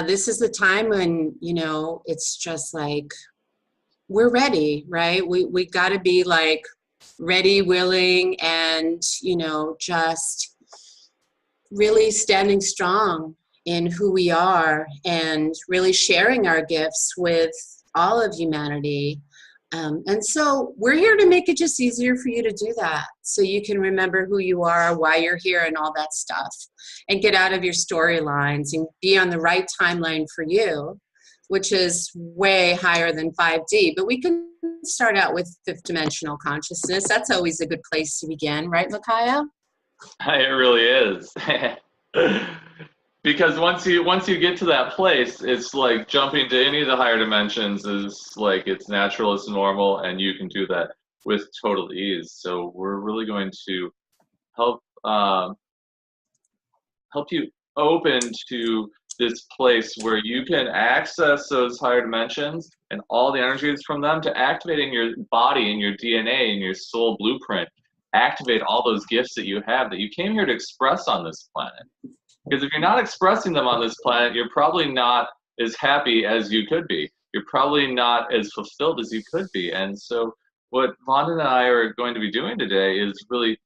this is the time when, it's just like we're ready, right? We got to be like ready, willing, and, just really standing strong in who we are and really sharing our gifts with all of humanity. And so we're here to make it just easier for you to do that, so you can remember who you are, why you're here, and all that stuff, and get out of your storylines and be on the right timeline for you, which is way higher than 5D. But we can start out with fifth dimensional consciousness. That's always a good place to begin, right, Macaya? It really is. Because once you get to that place, it's like jumping to any of the higher dimensions is like it's natural, it's normal, and you can do that with total ease. So we're really going to help help you open to this place where you can access those higher dimensions and all the energies from them to activating your body and your DNA and your soul blueprint. Activate all those gifts that you have that you came here to express on this planet. Because if you're not expressing them on this planet, you're probably not as happy as you could be. You're probably not as fulfilled as you could be. And so what Vonda and I are going to be doing today is really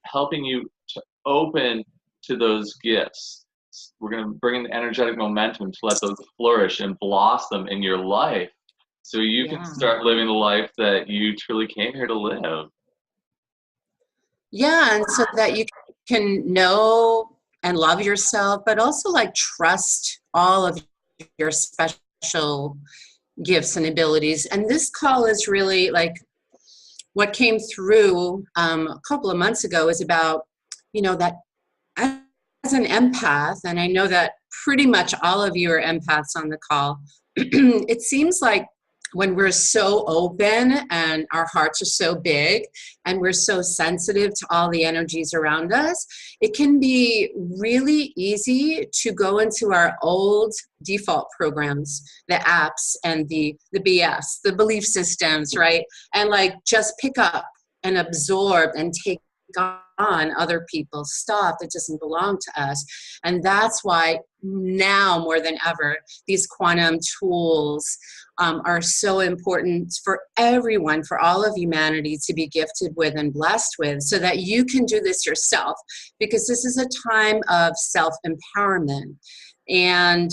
helping you to open to those gifts. We're going to bring in the energetic momentum to let those flourish and blossom in your life so you can start living the life that you truly came here to live. Yeah, and so that you can know and love yourself, but also like trust all of your special gifts and abilities. And this call is really like what came through a couple of months ago is about, that as an empath, and I know that pretty much all of you are empaths on the call, it seems like when we're so open and our hearts are so big and we're so sensitive to all the energies around us, it can be really easy to go into our old default programs, the apps and the BS, the belief systems, right? And like just pick up and absorb and take on other people's stuff that doesn't belong to us. And that's why now more than ever, these quantum tools are so important for everyone, for all of humanity to be gifted with and blessed with, so that you can do this yourself, because this is a time of self-empowerment. And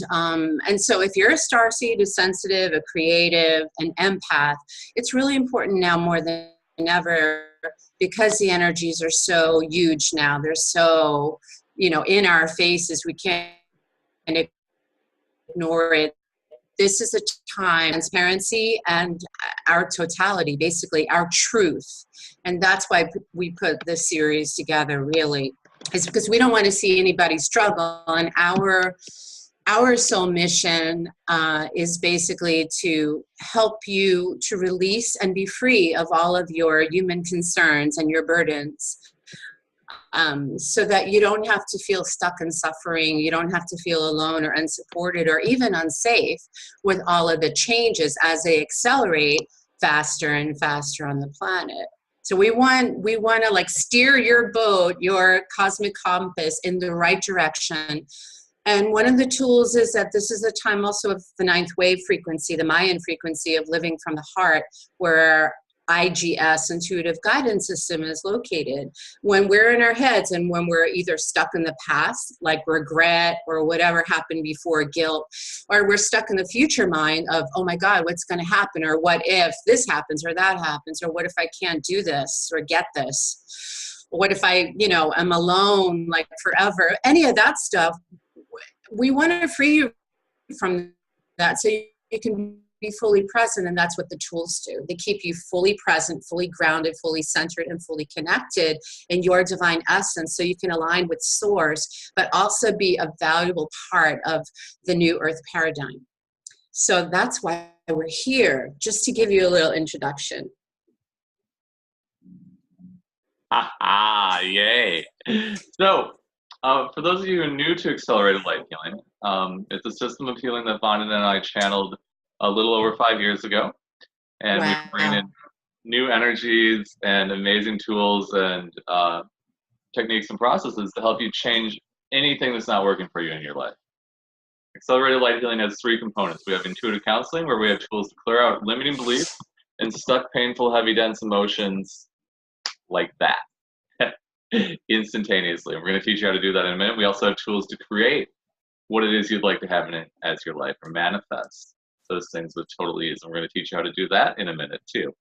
so if you're a starseed, a sensitive, a creative, an empath, it's really important now more than ever, because the energies are so huge now. They're so, in our faces. We can't ignore it. This is a time, transparency and our totality, basically our truth. And that's why we put this series together, really, is because we don't want to see anybody struggle. And our soul mission is basically to help you to release and be free of all of your human concerns and your burdens, so that you don't have to feel stuck in suffering. You don't have to feel alone or unsupported or even unsafe with all of the changes as they accelerate faster and faster on the planet. So we want to like steer your boat, your cosmic compass, in the right direction. And one of the tools is that this is a time also of the ninth wave frequency, the Mayan frequency of living from the heart, where IGS, intuitive guidance system, is located. When we're in our heads and when we're either stuck in the past, like regret or whatever happened before, guilt, or we're stuck in the future mind of, oh my God, what's going to happen? Or what if this happens or that happens? Or what if I can't do this or get this? What if I, am alone like forever? Any of that stuff. We want to free you from that so you can be fully present, and that's what the tools do. They keep you fully present, fully grounded, fully centered, and fully connected in your divine essence, so you can align with source, but also be a valuable part of the new earth paradigm. So that's why we're here, just to give you a little introduction. Yay. So, for those of you who are new to Accelerated Light Healing, it's a system of healing that Vonda and I channeled a little over 5 years ago. And we bring in new energies and amazing tools and techniques and processes to help you change anything that's not working for you in your life. Accelerated light healing has 3 components. We have intuitive counseling, where we have tools to clear out limiting beliefs and stuck, painful, heavy, dense emotions like that instantaneously. And we're going to teach you how to do that in a minute. We also have tools to create what it is you'd like to have in it as your life, or manifest those things with total ease. And we're going to teach you how to do that in a minute too.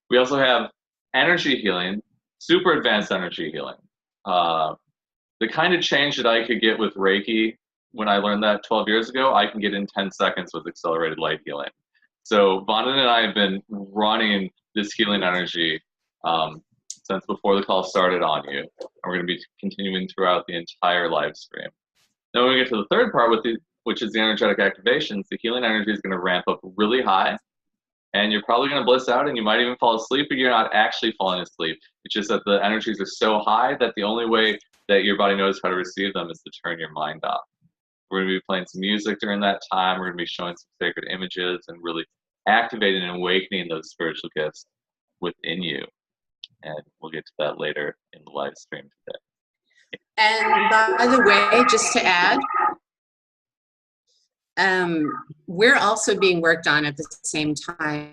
We also have energy healing, super advanced energy healing. The kind of change that I could get with Reiki when I learned that 12 years ago, I can get in 10 seconds with accelerated light healing. So Vonda and I have been running this healing energy since before the call started on you. And we're going to be continuing throughout the entire live stream. Then when we get to the third part, which is the energetic activations, the healing energy is going to ramp up really high. And you're probably going to bliss out, and you might even fall asleep, but you're not actually falling asleep. It's just that the energies are so high that the only way that your body knows how to receive them is to turn your mind off. We're going to be playing some music during that time. We're going to be showing some sacred images and really activating and awakening those spiritual gifts within you. And we'll get to that later in the live stream today. And by the way, just to add, we're also being worked on at the same time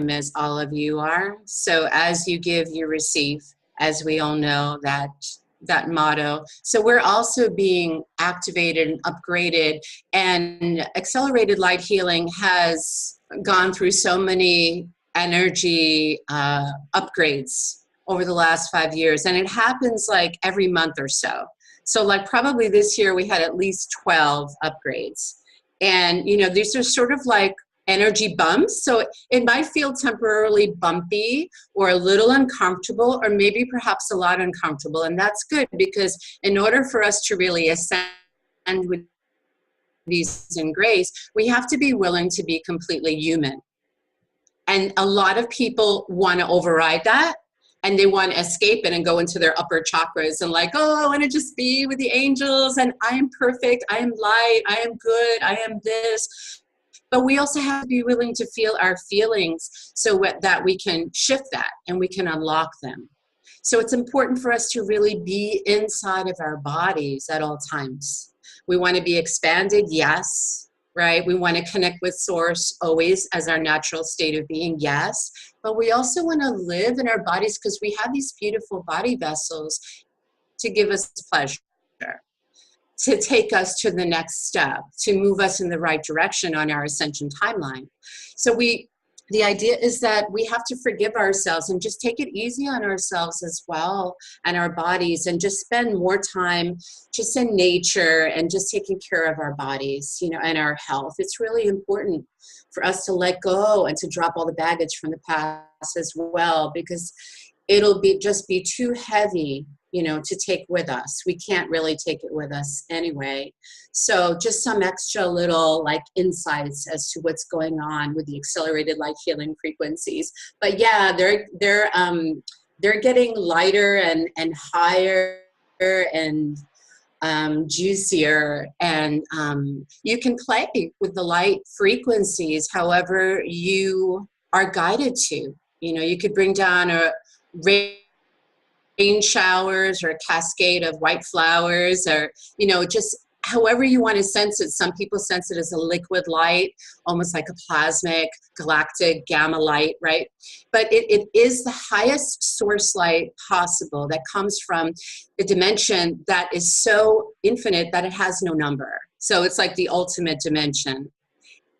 as all of you are. So as you give, you receive, as we all know that motto. So we're also being activated and upgraded, and accelerated light healing has gone through so many energy upgrades over the last 5 years, and it happens like every month or so. So like probably this year we had at least 12 upgrades. And these are sort of like energy bumps. So it might feel temporarily bumpy or a little uncomfortable, or maybe perhaps a lot uncomfortable. And that's good, because in order for us to really ascend with ease and grace, we have to be willing to be completely human. And a lot of people want to override that, and they want to escape it and go into their upper chakras and like, oh, I want to just be with the angels, and I am perfect, I am light, I am good, I am this. But we also have to be willing to feel our feelings so that we can shift that and we can unlock them. So it's important for us to really be inside of our bodies at all times. We want to be expanded, yes, right? We want to connect with Source always as our natural state of being, yes. But we also want to live in our bodies, because we have these beautiful body vessels to give us pleasure, to take us to the next step, to move us in the right direction on our ascension timeline. So the idea is that we have to forgive ourselves and just take it easy on ourselves as well, and our bodies, and just spend more time just in nature and just taking care of our bodies, and our health. It's really important for us to let go and to drop all the baggage from the past as well, because it'll just be too heavy, to take with us. We can't really take it with us anyway. So just some extra little insights as to what's going on with the accelerated light healing frequencies. But yeah, they're getting lighter and higher and juicier, and you can play with the light frequencies however you are guided to. You could bring down a rain showers or a cascade of white flowers, or just however you want to sense it. Some people sense it as a liquid light, almost like a plasmic galactic gamma light, right? But it is the highest source light possible that comes from a dimension that is so infinite that it has no number. So it's like the ultimate dimension.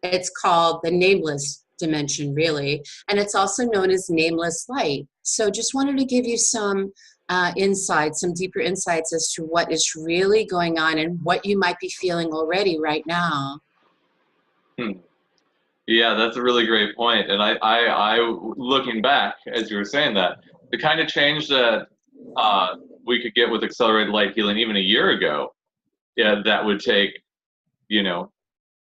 It's called the nameless dimension, really, and it's also known as nameless light. So just wanted to give you some insights, some deeper insights as to what is really going on and what you might be feeling already right now. Yeah, that's a really great point. And I looking back as you were saying that, the kind of change that we could get with accelerated light healing even a year ago, that would take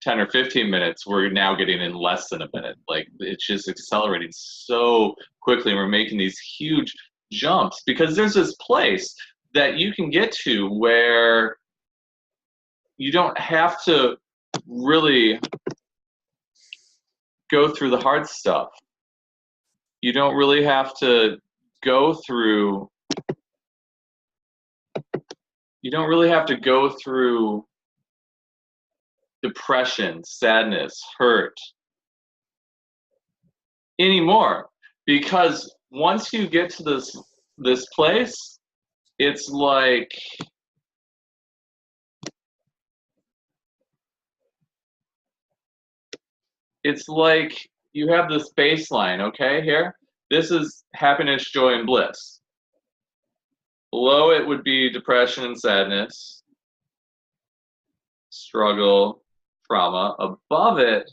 10 or 15 minutes, we're now getting in less than a minute. Like, it's just accelerating so quickly, and we're making these huge jumps because there's this place that you can get to where you don't have to really go through the hard stuff. You don't really have to go through depression, sadness, hurt anymore. Because once you get to this place, it's like you have this baseline, okay, here. This is happiness, joy, and bliss. Below it would be depression and sadness, struggle, trauma. Above it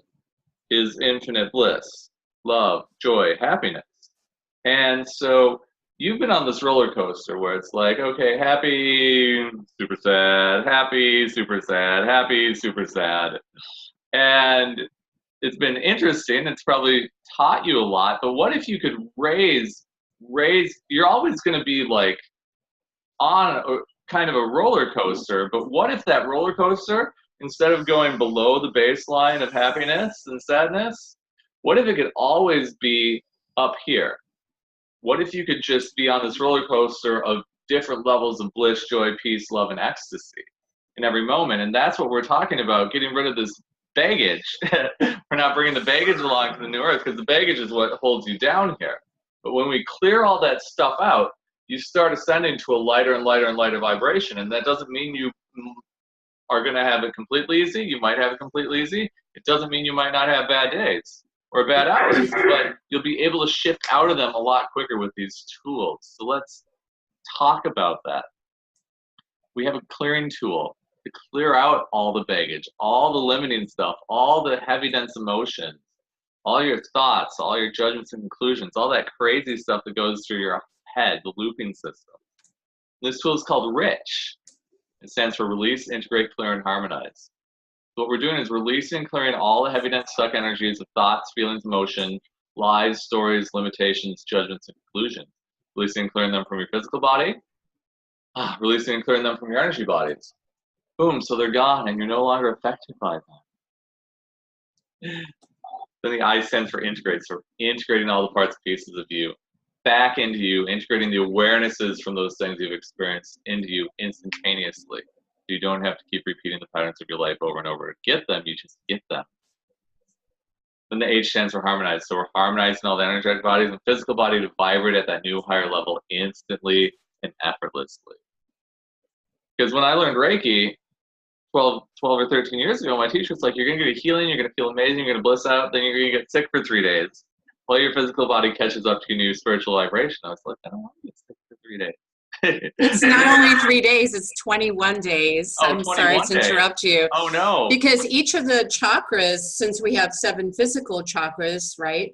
is infinite bliss, love, joy, happiness. And so you've been on this roller coaster where it's like, okay, happy, super sad, happy, super sad, happy, super sad. And it's been interesting. It's probably taught you a lot. But what if you could raise, you're always going to be like on a, kind of a roller coaster. But what if that roller coaster, instead of going below the baseline of happiness and sadness, what if it could always be up here? What if you could just be on this roller coaster of different levels of bliss, joy, peace, love, and ecstasy in every moment? And that's what we're talking about, getting rid of this baggage. We're not bringing the baggage along to the new earth, because the baggage is what holds you down here. But when we clear all that stuff out, you start ascending to a lighter and lighter and lighter vibration. And that doesn't mean you are going to have it completely easy. You might have it completely easy. It doesn't mean you might not have bad days or bad hours, but you'll be able to shift out of them a lot quicker with these tools. So let's talk about that. We have a clearing tool to clear out all the baggage, all the limiting stuff, all the heavy, dense emotions, all your thoughts, all your judgments and conclusions, all that crazy stuff that goes through your head, the looping system. This tool is called RICH. It stands for Release, Integrate, Clear, and Harmonize. So what we're doing is releasing and clearing all the heavy, dense, stuck energies of thoughts, feelings, emotion, lies, stories, limitations, judgments, and conclusions. Releasing and clearing them from your physical body. Releasing and clearing them from your energy bodies. Boom, so they're gone and you're no longer affected by them. Then the I stands for integrate. So integrating all the parts and pieces of you back into you, integrating the awarenesses from those things you've experienced into you instantaneously. You don't have to keep repeating the patterns of your life over and over to get them, you just get them. Then the H stands for harmonize. So we're harmonizing all the energetic bodies and physical body to vibrate at that new higher level instantly and effortlessly. Because when I learned Reiki 12 or 13 years ago, my teacher was like, you're going to get a healing, you're going to feel amazing, you're going to bliss out, then you're going to get sick for 3 days. While your physical body catches up to your new spiritual vibration. I was like, I don't want to get sick for 3 days. It's not only 3 days, it's 21 days. Oh, I'm sorry to interrupt you. Oh, no. Because each of the chakras, since we have 7 physical chakras, right?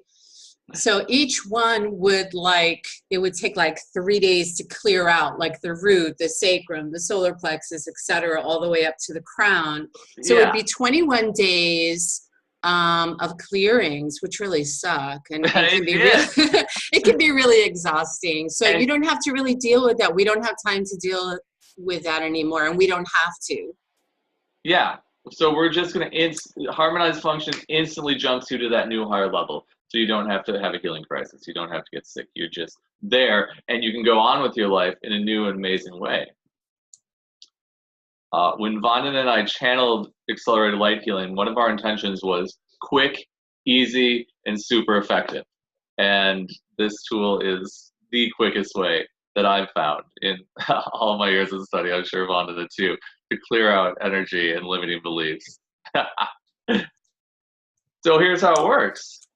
So each one would it would take 3 days to clear out, like the root, the sacrum, the solar plexus, etc., all the way up to the crown. So it'd be 21 days of clearings, which really suck, and it can be really exhausting. So you don't have to really deal with that. We don't have time to deal with that anymore, and we don't have to. Yeah. So we're just going to harmonize function instantly jumps you to that new higher level. So you don't have to have a healing crisis. You don't have to get sick. You're just there, and you can go on with your life in a new and amazing way. When Vonda and I channeled Accelerated Light Healing, one of our intentions was quick, easy, and super effective. And this tool is the quickest way that I've found in all my years of study. I'm sure Vonda did too, to clear out energy and limiting beliefs. So here's how it works.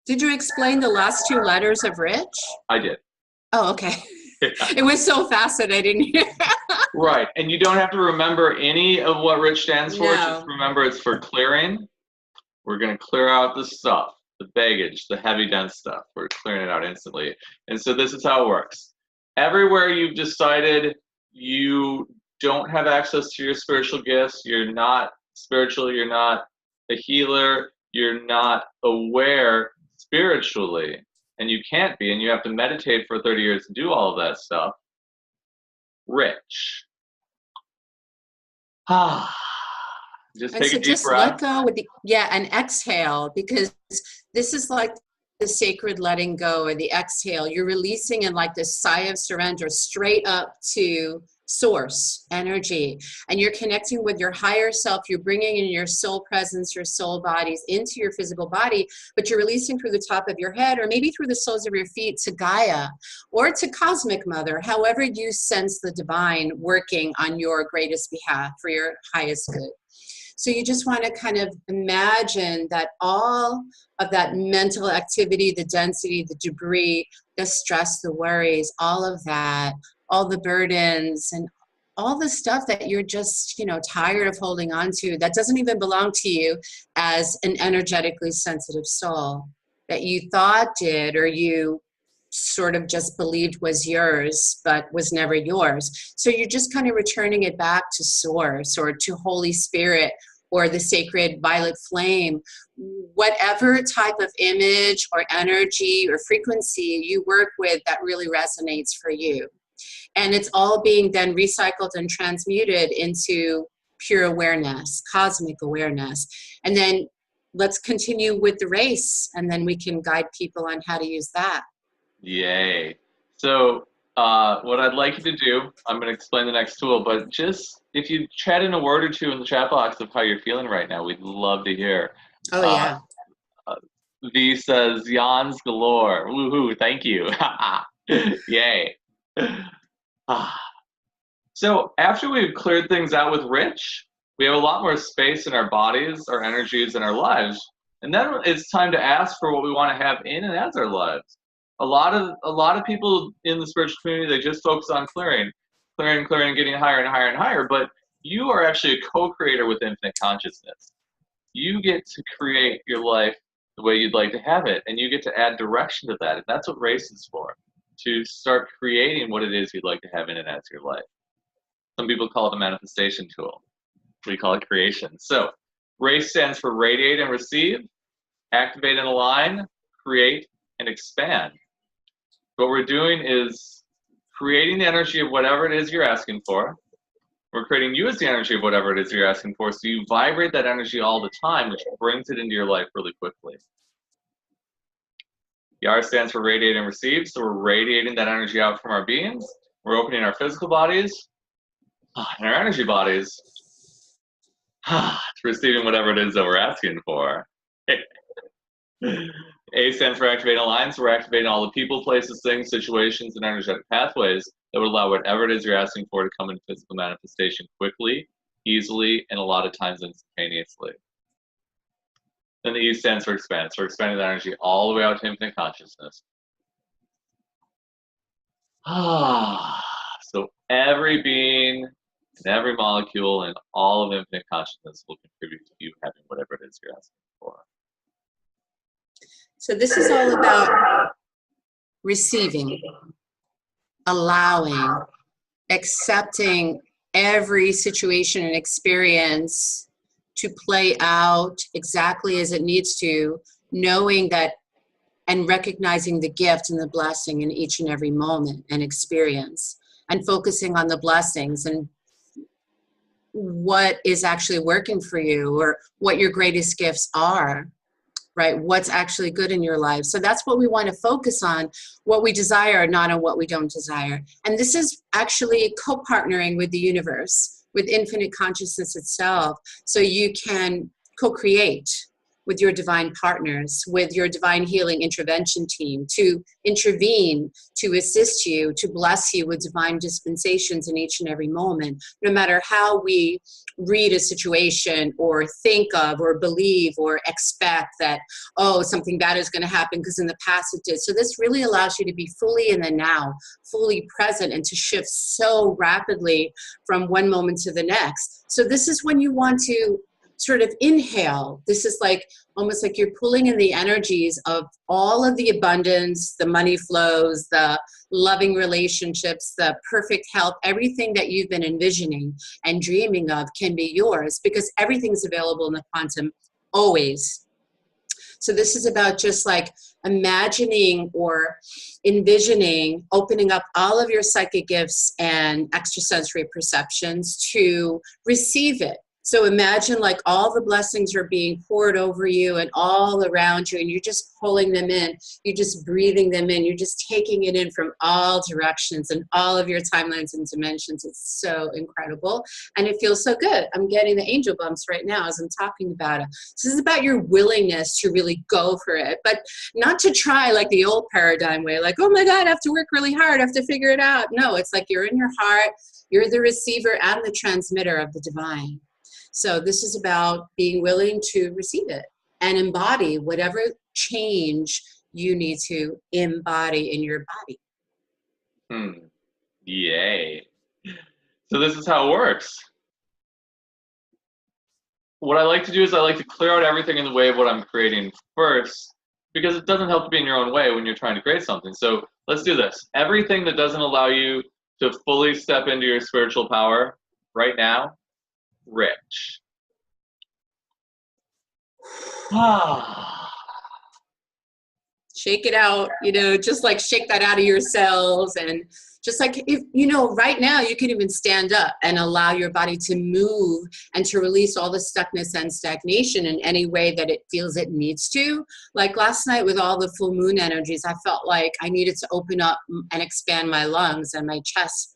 Did you explain the last 2 letters of Rich? I did. Oh, okay. It was so fast that I didn't hear. Right, and you don't have to remember any of what Rich stands for. No. Just remember it's for clearing. We're going to clear out the stuff, the baggage, the heavy, dense stuff. We're clearing it out instantly. And so this is how it works. Everywhere you've decided you don't have access to your spiritual gifts, you're not spiritual, you're not a healer, you're not aware spiritually, and you can't be, and you have to meditate for 30 years to do all of that stuff. Rich. Just take a deep breath. Let go with and exhale, because this is like the sacred letting go, or the exhale. You're releasing in like this sigh of surrender straight up to source energy, and you're connecting with your higher self. You're bringing in your soul presence, your soul bodies into your physical body, but you're releasing through the top of your head, or maybe through the soles of your feet, to Gaia or to Cosmic Mother, however you sense the divine working on your greatest behalf for your highest good. So you just want to kind of imagine that all of that mental activity, the density, the debris, the stress, the worries, all of that, all the burdens and all the stuff that you're just, tired of holding on to, that doesn't even belong to you as an energetically sensitive soul, that you thought did, or you sort of just believed was yours, but was never yours. So you're just kind of returning it back to Source or to Holy Spirit or the sacred violet flame, whatever type of image or energy or frequency you work with that really resonates for you. And it's all being then recycled and transmuted into pure awareness, cosmic awareness. And then let's continue with the race, and then we can guide people on how to use that. Yay. So what I'd like you to do, I'm going to explain the next tool, but just if you chat in a word or two in the chat box of how you're feeling right now, we'd love to hear. Oh, yeah. V says, Yawns galore. Woohoo, thank you. Yay. So after we've cleared things out with Rich, we have a lot more space in our bodies, our energies, and our lives. And then it's time to ask for what we want to have in and as our lives. A lot of people in the spiritual community, they just focus on clearing, getting higher and higher and higher. But you are actually a co-creator with infinite consciousness. You get to create your life the way you'd like to have it, and you get to add direction to that. And that's what race is for, to start creating what it is you'd like to have in and as your life. Some people call it a manifestation tool. We call it creation. So race stands for radiate and receive, activate and align, create and expand. What we're doing is creating the energy of whatever it is you're asking for. We're creating you as the energy of whatever it is you're asking for, so you vibrate that energy all the time, which brings it into your life really quickly. The R stands for radiate and receive, so we're radiating that energy out from our beings. We're opening our physical bodies and our energy bodies to receiving whatever it is that we're asking for. A stands for activate and align, so we're activating all the people, places, things, situations, and energetic pathways that would allow whatever it is you're asking for to come into physical manifestation quickly, easily, and a lot of times instantaneously. Then the E stands for expand, so we're expanding that energy all the way out to infinite consciousness. So every being and every molecule and all of infinite consciousness will contribute to you having whatever it is you're asking for. So this is all about receiving, allowing, accepting every situation and experience to play out exactly as it needs to, knowing that and recognizing the gift and the blessing in each and every moment and experience, and focusing on the blessings and what is actually working for you, or what your greatest gifts are. Right? What's actually good in your life. So that's what we want to focus on, what we desire, not on what we don't desire. And this is actually co-partnering with the universe, with infinite consciousness itself. So you can co-create with your divine partners, with your divine healing intervention team, to intervene, to assist you, to bless you with divine dispensations in each and every moment, no matter how we read a situation or think of or believe or expect that, oh, something bad is going to happen because in the past it did. So this really allows you to be fully in the now, fully present, and to shift so rapidly from one moment to the next. So this is when you want to sort of inhale. This is like almost like you're pulling in the energies of all of the abundance, the money flows, the loving relationships, the perfect health, everything that you've been envisioning and dreaming of can be yours, because everything's available in the quantum always. So this is about just like imagining or envisioning, opening up all of your psychic gifts and extrasensory perceptions to receive it. So imagine like all the blessings are being poured over you and all around you, and you're just pulling them in. You're just breathing them in. You're just taking it in from all directions and all of your timelines and dimensions. It's so incredible. And it feels so good. I'm getting the angel bumps right now as I'm talking about it. So this is about your willingness to really go for it, but not to try like the old paradigm way, like, oh my God, I have to work really hard. I have to figure it out. No, it's like you're in your heart. You're the receiver and the transmitter of the divine. So this is about being willing to receive it and embody whatever change you need to embody in your body. Yay. So this is how it works. What I like to do is I like to clear out everything in the way of what I'm creating first, because it doesn't help to be in your own way when you're trying to create something. So let's do this. Everything that doesn't allow you to fully step into your spiritual power right now, rich. Shake it out, you know, just like shake that out of your cells. And just like, if you know, right now you can even stand up and allow your body to move and to release all the stuckness and stagnation in any way that it feels it needs to. Like last night with all the full moon energies, I felt like I needed to open up and expand my lungs and my chest.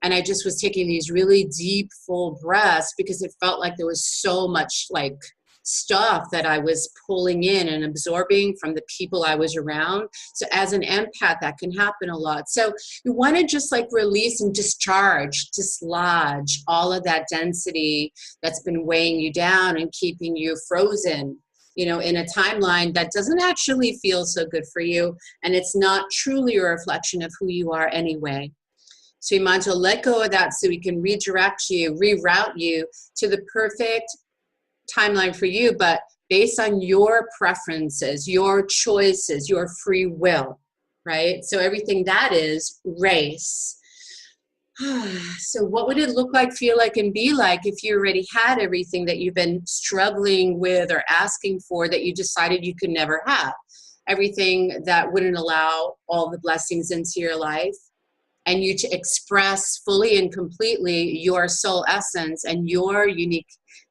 And I just was taking these really deep, full breaths because it felt like there was so much like stuff that I was pulling in and absorbing from the people I was around. So as an empath, that can happen a lot. So you want to just like release and discharge, dislodge all of that density that's been weighing you down and keeping you frozen, you know, in a timeline that doesn't actually feel so good for you. And it's not truly a reflection of who you are anyway. So you might as well let go of that so we can redirect you, reroute you to the perfect timeline for you, but based on your preferences, your choices, your free will, right? So everything that is race. So what would it look like, feel like, and be like if you already had everything that you've been struggling with or asking for that you decided you could never have? Everything that wouldn't allow all the blessings into your life and you to express fully and completely your soul essence and your unique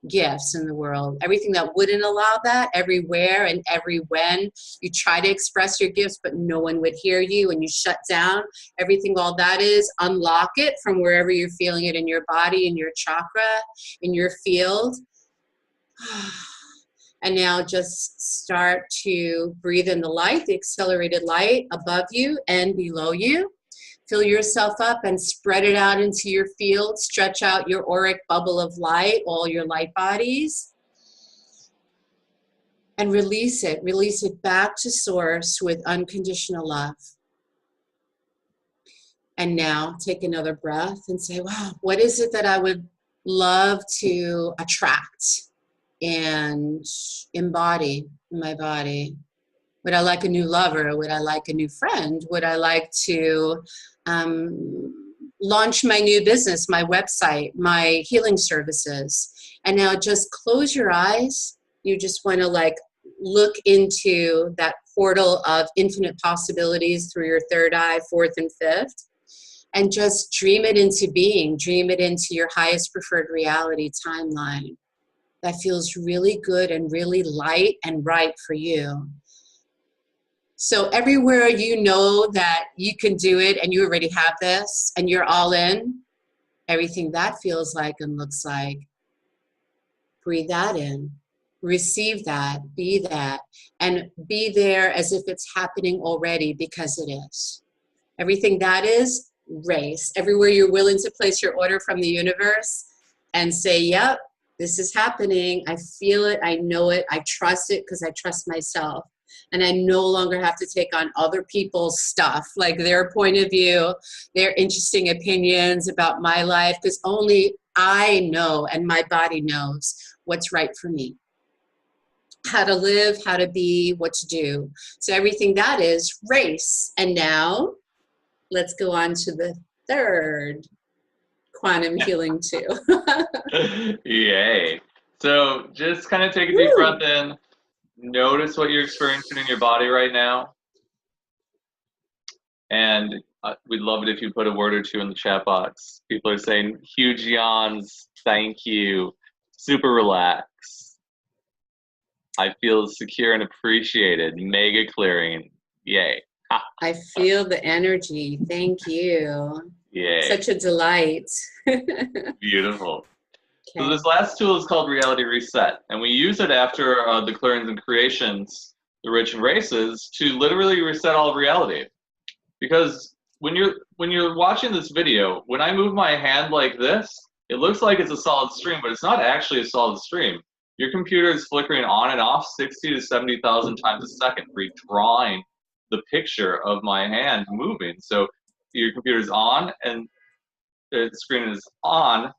gifts in the world. Everything that wouldn't allow that, everywhere and every when you try to express your gifts, but no one would hear you and you shut down everything, all that is, unlock it from wherever you're feeling it in your body, in your chakra, in your field. And now just start to breathe in the light, the accelerated light above you and below you. Fill yourself up and spread it out into your field. Stretch out your auric bubble of light, all your light bodies. And release it. Release it back to source with unconditional love. And now take another breath and say, wow, what is it that I would love to attract and embody in my body? Would I like a new lover? Would I like a new friend? Would I like to launch my new business, my website, my healing services? And now just close your eyes. You just want to like look into that portal of infinite possibilities through your third eye, fourth and fifth, and just dream it into being. Dream it into your highest preferred reality timeline that feels really good and really light and right for you. So everywhere you know that you can do it and you already have this and you're all in, everything that feels like and looks like, breathe that in, receive that, and be there as if it's happening already because it is. Everything that is, race. Everywhere you're willing to place your order from the universe and say, yep, this is happening. I feel it. I know it. I trust it because I trust myself. And I no longer have to take on other people's stuff, like their point of view, their interesting opinions about my life, because only I know and my body knows what's right for me. How to live, how to be, what to do. So everything that is race. And now let's go on to the third quantum healing too. Yay. So just kind of take a deep breath in. Notice what you're experiencing in your body right now. And we'd love it if you put a word or two in the chat box. People are saying, huge yawns, thank you. super relaxed. I feel secure and appreciated. Mega clearing. Yay. I feel the energy. Thank you. Yay. Such a delight. Beautiful. So Okay. this last tool is called Reality Reset, and we use it after the clearings and creations, the rich and races, to literally reset all of reality. Because when you're watching this video, when I move my hand like this, it looks like it's a solid stream, but it's not actually a solid stream. Your computer is flickering on and off 60 to 70,000 times a second, redrawing the picture of my hand moving. So your computer's on and the screen is on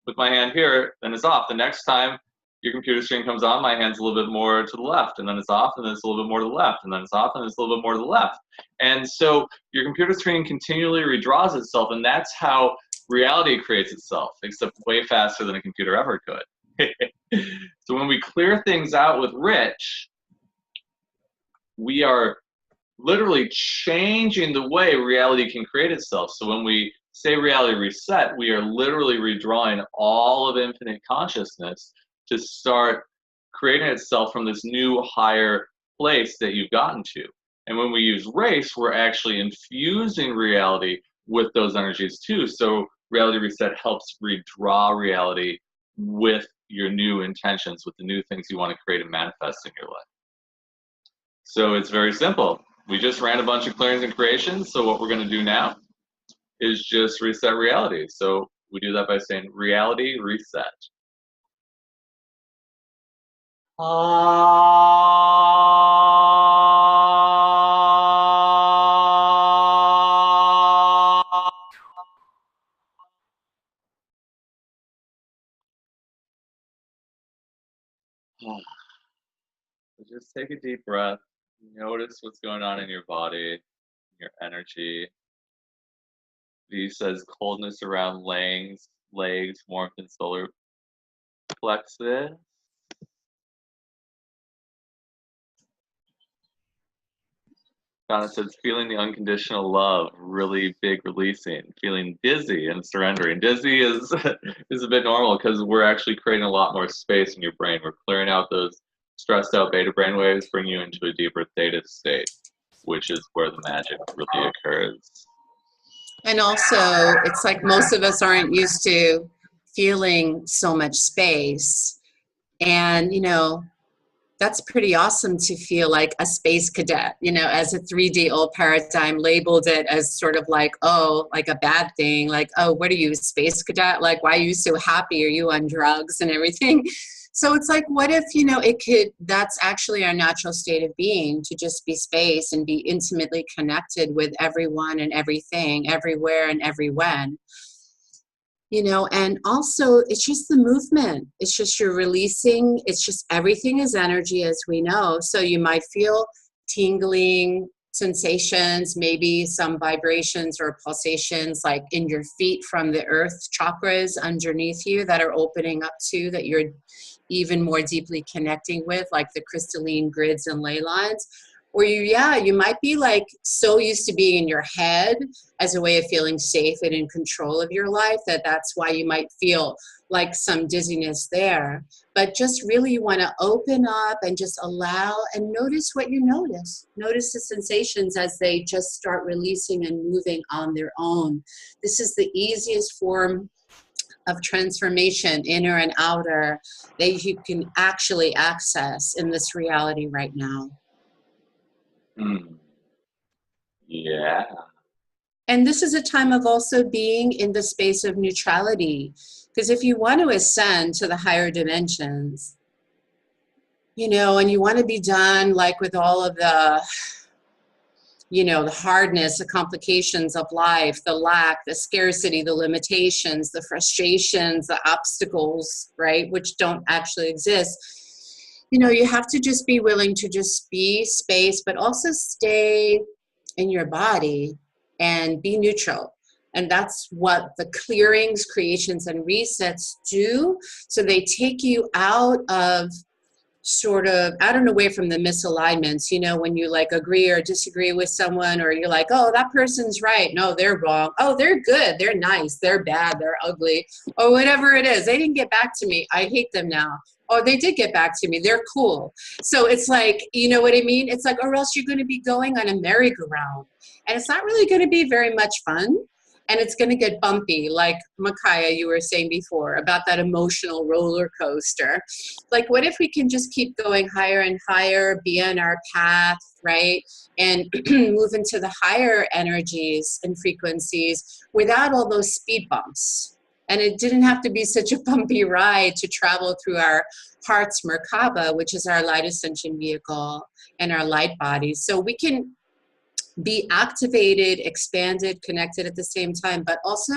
with my hand here, then it's off. The next time your computer screen comes on, my hand's a little bit more to the left, and then it's off, and then it's a little bit more to the left, and then it's off, and it's a little bit more to the left. And so your computer screen continually redraws itself, and that's how reality creates itself, except way faster than a computer ever could. So when we clear things out with Rich, we are literally changing the way reality can create itself. So when we say reality reset, we are literally redrawing all of infinite consciousness to start creating itself from this new higher place that you've gotten to. And when we use race, we're actually infusing reality with those energies too. So reality reset helps redraw reality with your new intentions, with the new things you want to create and manifest in your life. So it's very simple. We just ran a bunch of clearings and creations. So what we're going to do now is just reset reality. So we do that by saying reality reset. So just take a deep breath. Notice what's going on in your body, your energy. V says coldness around legs, warmth in solar plexus. Donna says feeling the unconditional love, really big releasing, feeling dizzy and surrendering. Dizzy is is a bit normal because we're actually creating a lot more space in your brain. We're clearing out those stressed out beta brain waves, bring you into a deeper theta state, which is where the magic really occurs. And also, it's like most of us aren't used to feeling so much space. And, you know, that's pretty awesome to feel like a space cadet, you know, as a 3D old paradigm labeled it as sort of like, oh, like a bad thing. Like, oh, what are you, a space cadet? Like, why are you so happy? Are you on drugs and everything? So it's like, what if, you know, that's actually our natural state of being, to just be space and be intimately connected with everyone and everything, everywhere and every when. You know, and also it's just the movement. It's just you're releasing. It's just everything is energy, as we know. So you might feel tingling sensations, maybe some vibrations or pulsations like in your feet from the earth chakras underneath you that are opening up to, that you're even more deeply connecting with, like the crystalline grids and ley lines. Or you might be like so used to being in your head as a way of feeling safe and in control of your life that's why you might feel like some dizziness there. But just really you want to open up and just allow and notice what you notice. Notice the sensations as they just start releasing and moving on their own. This is the easiest form of transformation, inner and outer, that you can actually access in this reality right now. Yeah. And this is a time of also being in the space of neutrality. Because if you want to ascend to the higher dimensions, you know, and you want to be done like with all of the, you know, the hardness, the complications of life, the lack, the scarcity, the limitations, the frustrations, the obstacles, right, which don't actually exist. You know, you have to just be willing to just be space, but also stay in your body and be neutral. And that's what the clearings, creations, and resets do. So they take you out of sort of out and away from the misalignments, you know, when you like agree or disagree with someone, or you're like, oh, that person's right, no, they're wrong, oh, they're good, they're nice, they're bad, they're ugly, or whatever it is. They didn't get back to me, I hate them now. Or they did get back to me, they're cool. So it's like, you know what I mean? It's like, or else you're going to be going on a merry-go-round, and it's not really going to be very much fun. And it's going to get bumpy, like Macaya, you were saying before about that emotional roller coaster. Like, what if we can just keep going higher and higher, be on our path, right? And move into the higher energies and frequencies without all those speed bumps. And it didn't have to be such a bumpy ride to travel through our heart's Merkaba, which is our light ascension vehicle and our light bodies. So we can be activated, expanded, connected at the same time, but also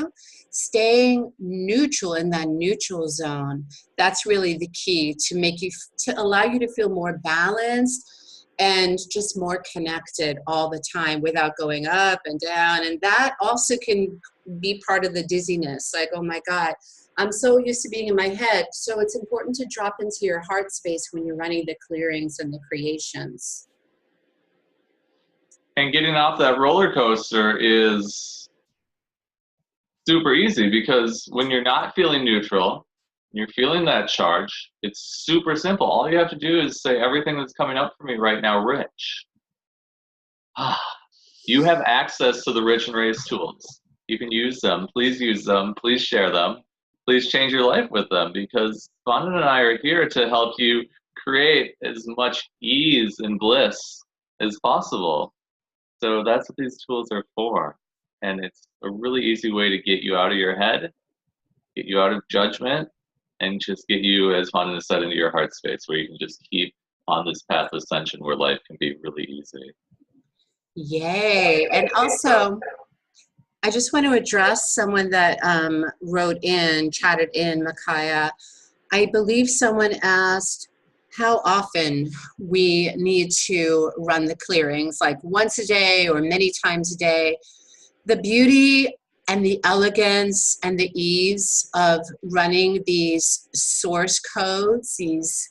staying neutral in that neutral zone. That's really the key to make you, to allow you to feel more balanced and just more connected all the time without going up and down. And that also can be part of the dizziness. Like, oh my God, I'm so used to being in my head. So it's important to drop into your heart space when you're running the clearings and the creations. And getting off that roller coaster is super easy, because when you're not feeling neutral, you're feeling that charge, it's super simple. All you have to do is say, everything that's coming up for me right now, rich. You have access to the Rich and Raise tools. You can use them. Please use them. Please share them. Please change your life with them, because Vonda and I are here to help you create as much ease and bliss as possible. So that's what these tools are for. And it's a really easy way to get you out of your head, get you out of judgment, and just get you, as Vonda said, into your heart space, where you can just keep on this path of ascension where life can be really easy. Yay. And also, I just want to address someone that wrote in, chatted in, Macaya. I believe someone asked how often we need to run the clearings, like once a day or many times a day. The beauty and the elegance and the ease of running these source codes, these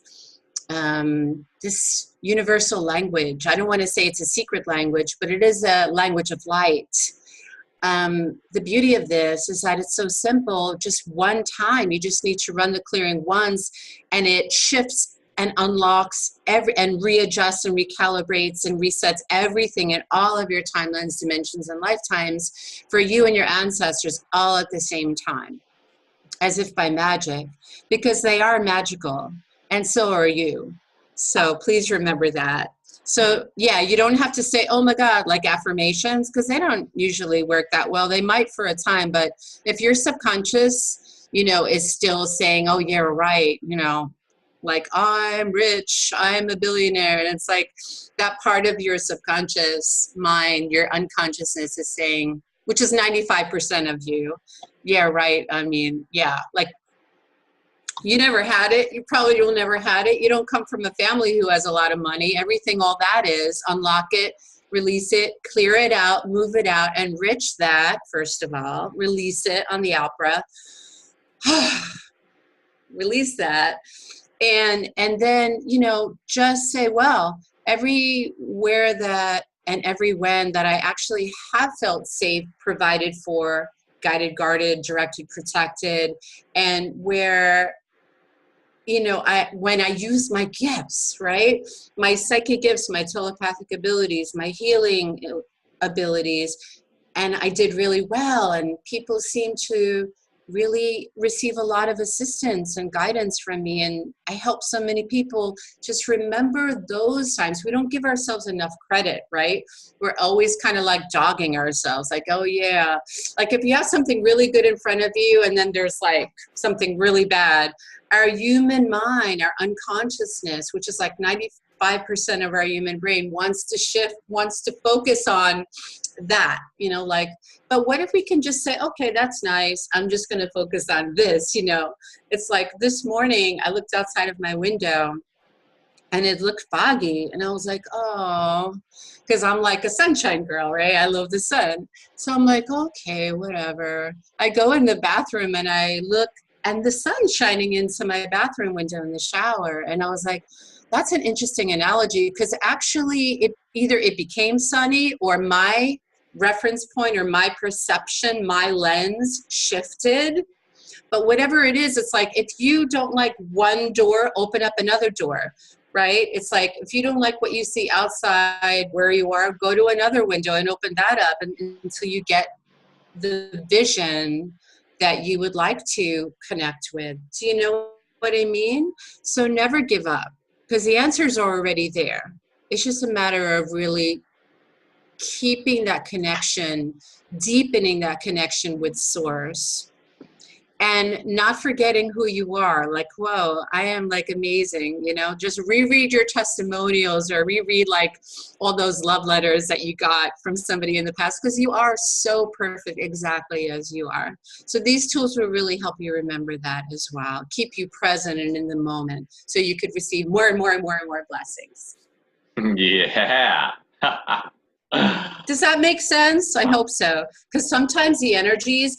this universal language. I don't want to say it's a secret language, but it is a language of light. The beauty of this is that it's so simple. Just one time, you just need to run the clearing once, and it shifts and unlocks and readjusts and recalibrates and resets everything in all of your timelines, dimensions, and lifetimes for you and your ancestors all at the same time, as if by magic, because they are magical, and so are you. So please remember that. So yeah, you don't have to say, oh my God, like affirmations, because they don't usually work that well. They might for a time, but if your subconscious, you know, is still saying, oh yeah, right, you know, like, I'm rich, I'm a billionaire. And it's like that part of your subconscious mind, your unconsciousness is saying, which is 95% of you. Yeah, right. I mean, yeah, like you never had it. You probably will never had it. You don't come from a family who has a lot of money. Everything, all that is, unlock it, release it, clear it out, move it out, enrich that, first of all, release it on the out-breath. Release that. And then, you know, just say, well, everywhere that and every when that I actually have felt safe, provided for, guided, guarded, directed, protected, and where, you know, when I use my gifts, right? My psychic gifts, my telepathic abilities, my healing abilities, and I did really well, and people seem to really receive a lot of assistance and guidance from me, and I help so many people. Just remember those times. We don't give ourselves enough credit, right? We're always kind of like dogging ourselves, like, oh yeah, like if you have something really good in front of you and then there's like something really bad, our human mind, our unconsciousness, which is like 95% of our human brain, wants to shift, wants to focus on that, you know, like, but what if we can just say, okay, that's nice, I'm just going to focus on this, you know? It's like this morning I looked outside of my window and it looked foggy, and I was like, oh, because I'm like a sunshine girl, right? I love the sun. So I'm like, okay, whatever. I go in the bathroom and I look, and the sun's shining into my bathroom window in the shower, and I was like, that's an interesting analogy, because actually it became sunny, or my reference point or my perception, my lens shifted. But whatever it is, it's like, if you don't like one door, open up another door, right? It's like, if you don't like what you see outside where you are, go to another window and open that up until you get the vision that you would like to connect with. Do you know what I mean? So never give up, because the answers are already there. It's just a matter of really keeping that connection, deepening that connection with Source, and not forgetting who you are. Like, whoa, I am like amazing, you know. Just reread your testimonials, or reread like all those love letters that you got from somebody in the past, because you are so perfect exactly as you are. So these tools will really help you remember that as well, keep you present and in the moment, so you could receive more and more and more and more blessings. Yeah. Does that make sense? I hope so. Because sometimes the energies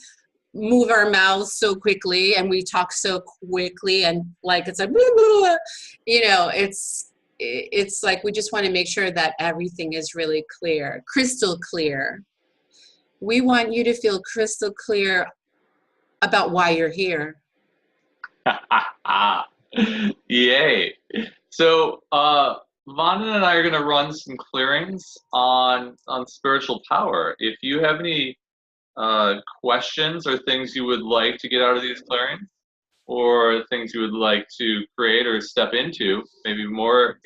move our mouths so quickly, and we talk so quickly, and like, it's like, blah, blah, blah. You know, it's like, we just want to make sure that everything is really clear, crystal clear. We want you to feel crystal clear about why you're here. Yay. So, Vanda and I are going to run some clearings on spiritual power. If you have any questions or things you would like to get out of these clearings, or things you would like to create or step into, maybe more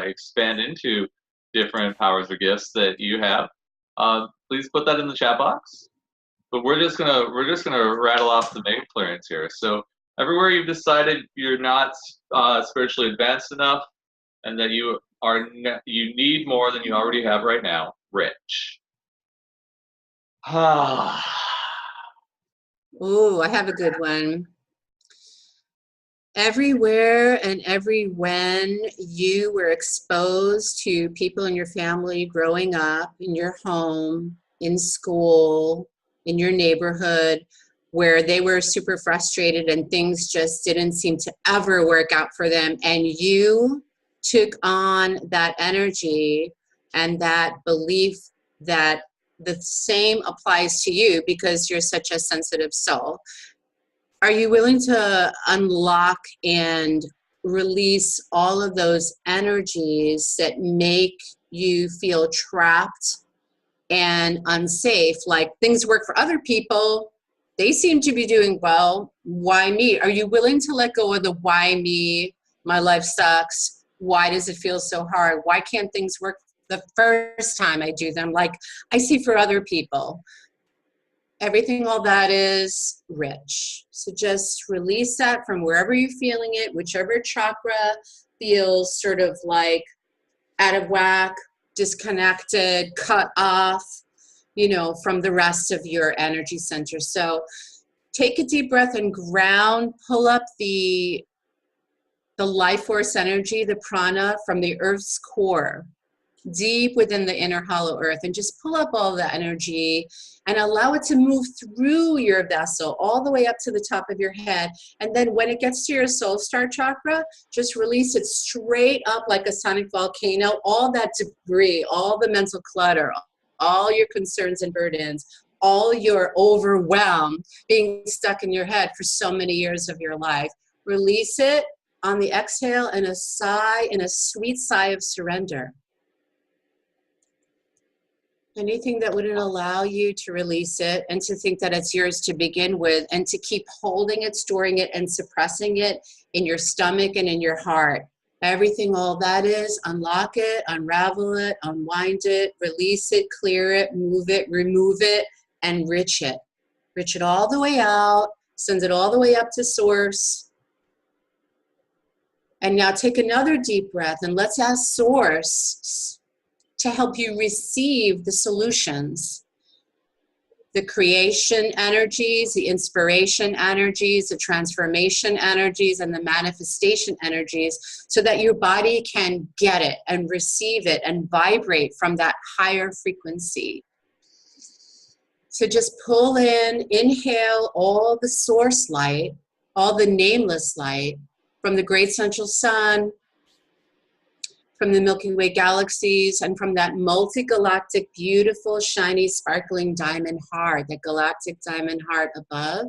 expand into different powers or gifts that you have, please put that in the chat box. But we're just gonna rattle off the main clearings here. So everywhere you've decided you're not spiritually advanced enough, and that you need more than you already have right now, rich. Ooh, I have a good one. Everywhere and when you were exposed to people in your family growing up, in your home, in school, in your neighborhood, where they were super frustrated and things just didn't seem to ever work out for them, and you took on that energy and that belief that the same applies to you because you're such a sensitive soul. Are you willing to unlock and release all of those energies that make you feel trapped and unsafe? Like, things work for other people, they seem to be doing well, why me? Are you willing to let go of the why me, my life sucks, why does it feel so hard, why can't things work the first time I do them like I see for other people? Everything, all that is rich. So just release that from wherever you're feeling it, whichever chakra feels sort of like out of whack, disconnected, cut off, you know, from the rest of your energy center. So take a deep breath and ground, pull up the life force energy, the prana, from the earth's core, deep within the inner hollow earth, and just pull up all the energy and allow it to move through your vessel all the way up to the top of your head. And then when it gets to your soul star chakra, just release it straight up like a sonic volcano, all that debris, all the mental clutter, all your concerns and burdens, all your overwhelm being stuck in your head for so many years of your life. Release it on the exhale, and a sigh, and a sweet sigh of surrender. Anything that wouldn't allow you to release it and to think that it's yours to begin with, and to keep holding it, storing it, and suppressing it in your stomach and in your heart. Everything, all that is, unlock it, unravel it, unwind it, release it, clear it, move it, remove it, and rich it. Rich it all the way out, send it all the way up to source. And now take another deep breath, and let's ask source to help you receive the solutions, the creation energies, the inspiration energies, the transformation energies, and the manifestation energies, so that your body can get it and receive it and vibrate from that higher frequency. So just pull in, inhale all the source light, all the nameless light from the great central sun, from the Milky Way galaxies, and from that multi-galactic, beautiful, shiny, sparkling diamond heart, that galactic diamond heart above,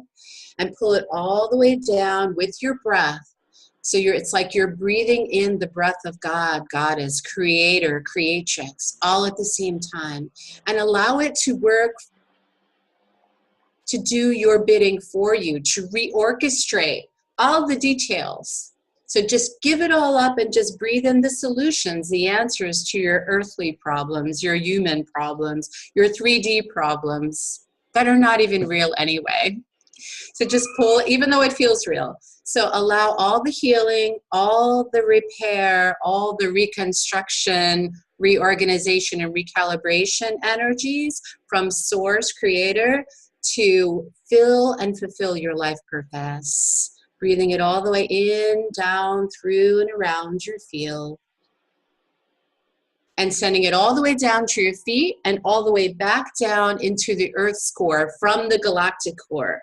and pull it all the way down with your breath. So it's like you're breathing in the breath of God, Goddess, Creator, Creatrix, all at the same time, and allow it to work, to do your bidding for you, to reorchestrate all the details. So just give it all up and just breathe in the solutions, the answers to your earthly problems, your human problems, your 3D problems that are not even real anyway. So just pull, even though it feels real. So allow all the healing, all the repair, all the reconstruction, reorganization, and recalibration energies from Source, Creator, to fill and fulfill your life purpose. Breathing it all the way in, down, through, and around your field. And sending it all the way down to your feet and all the way back down into the Earth's core from the galactic core.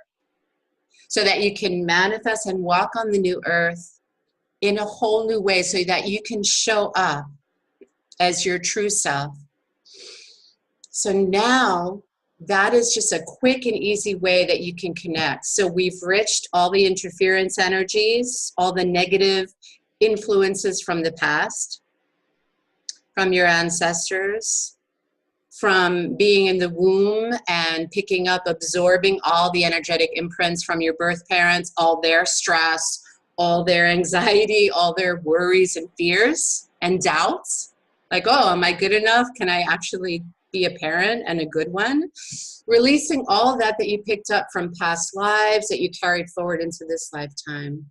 So that you can manifest and walk on the new Earth in a whole new way, so that you can show up as your true self. So now, that is just a quick and easy way that you can connect. So we've reached all the interference energies, all the negative influences from the past, from your ancestors, from being in the womb and picking up, absorbing all the energetic imprints from your birth parents, all their stress, all their anxiety, all their worries and fears and doubts. Like, oh, am I good enough? Can I actually be a parent and a good one? Releasing all that you picked up from past lives that you carried forward into this lifetime,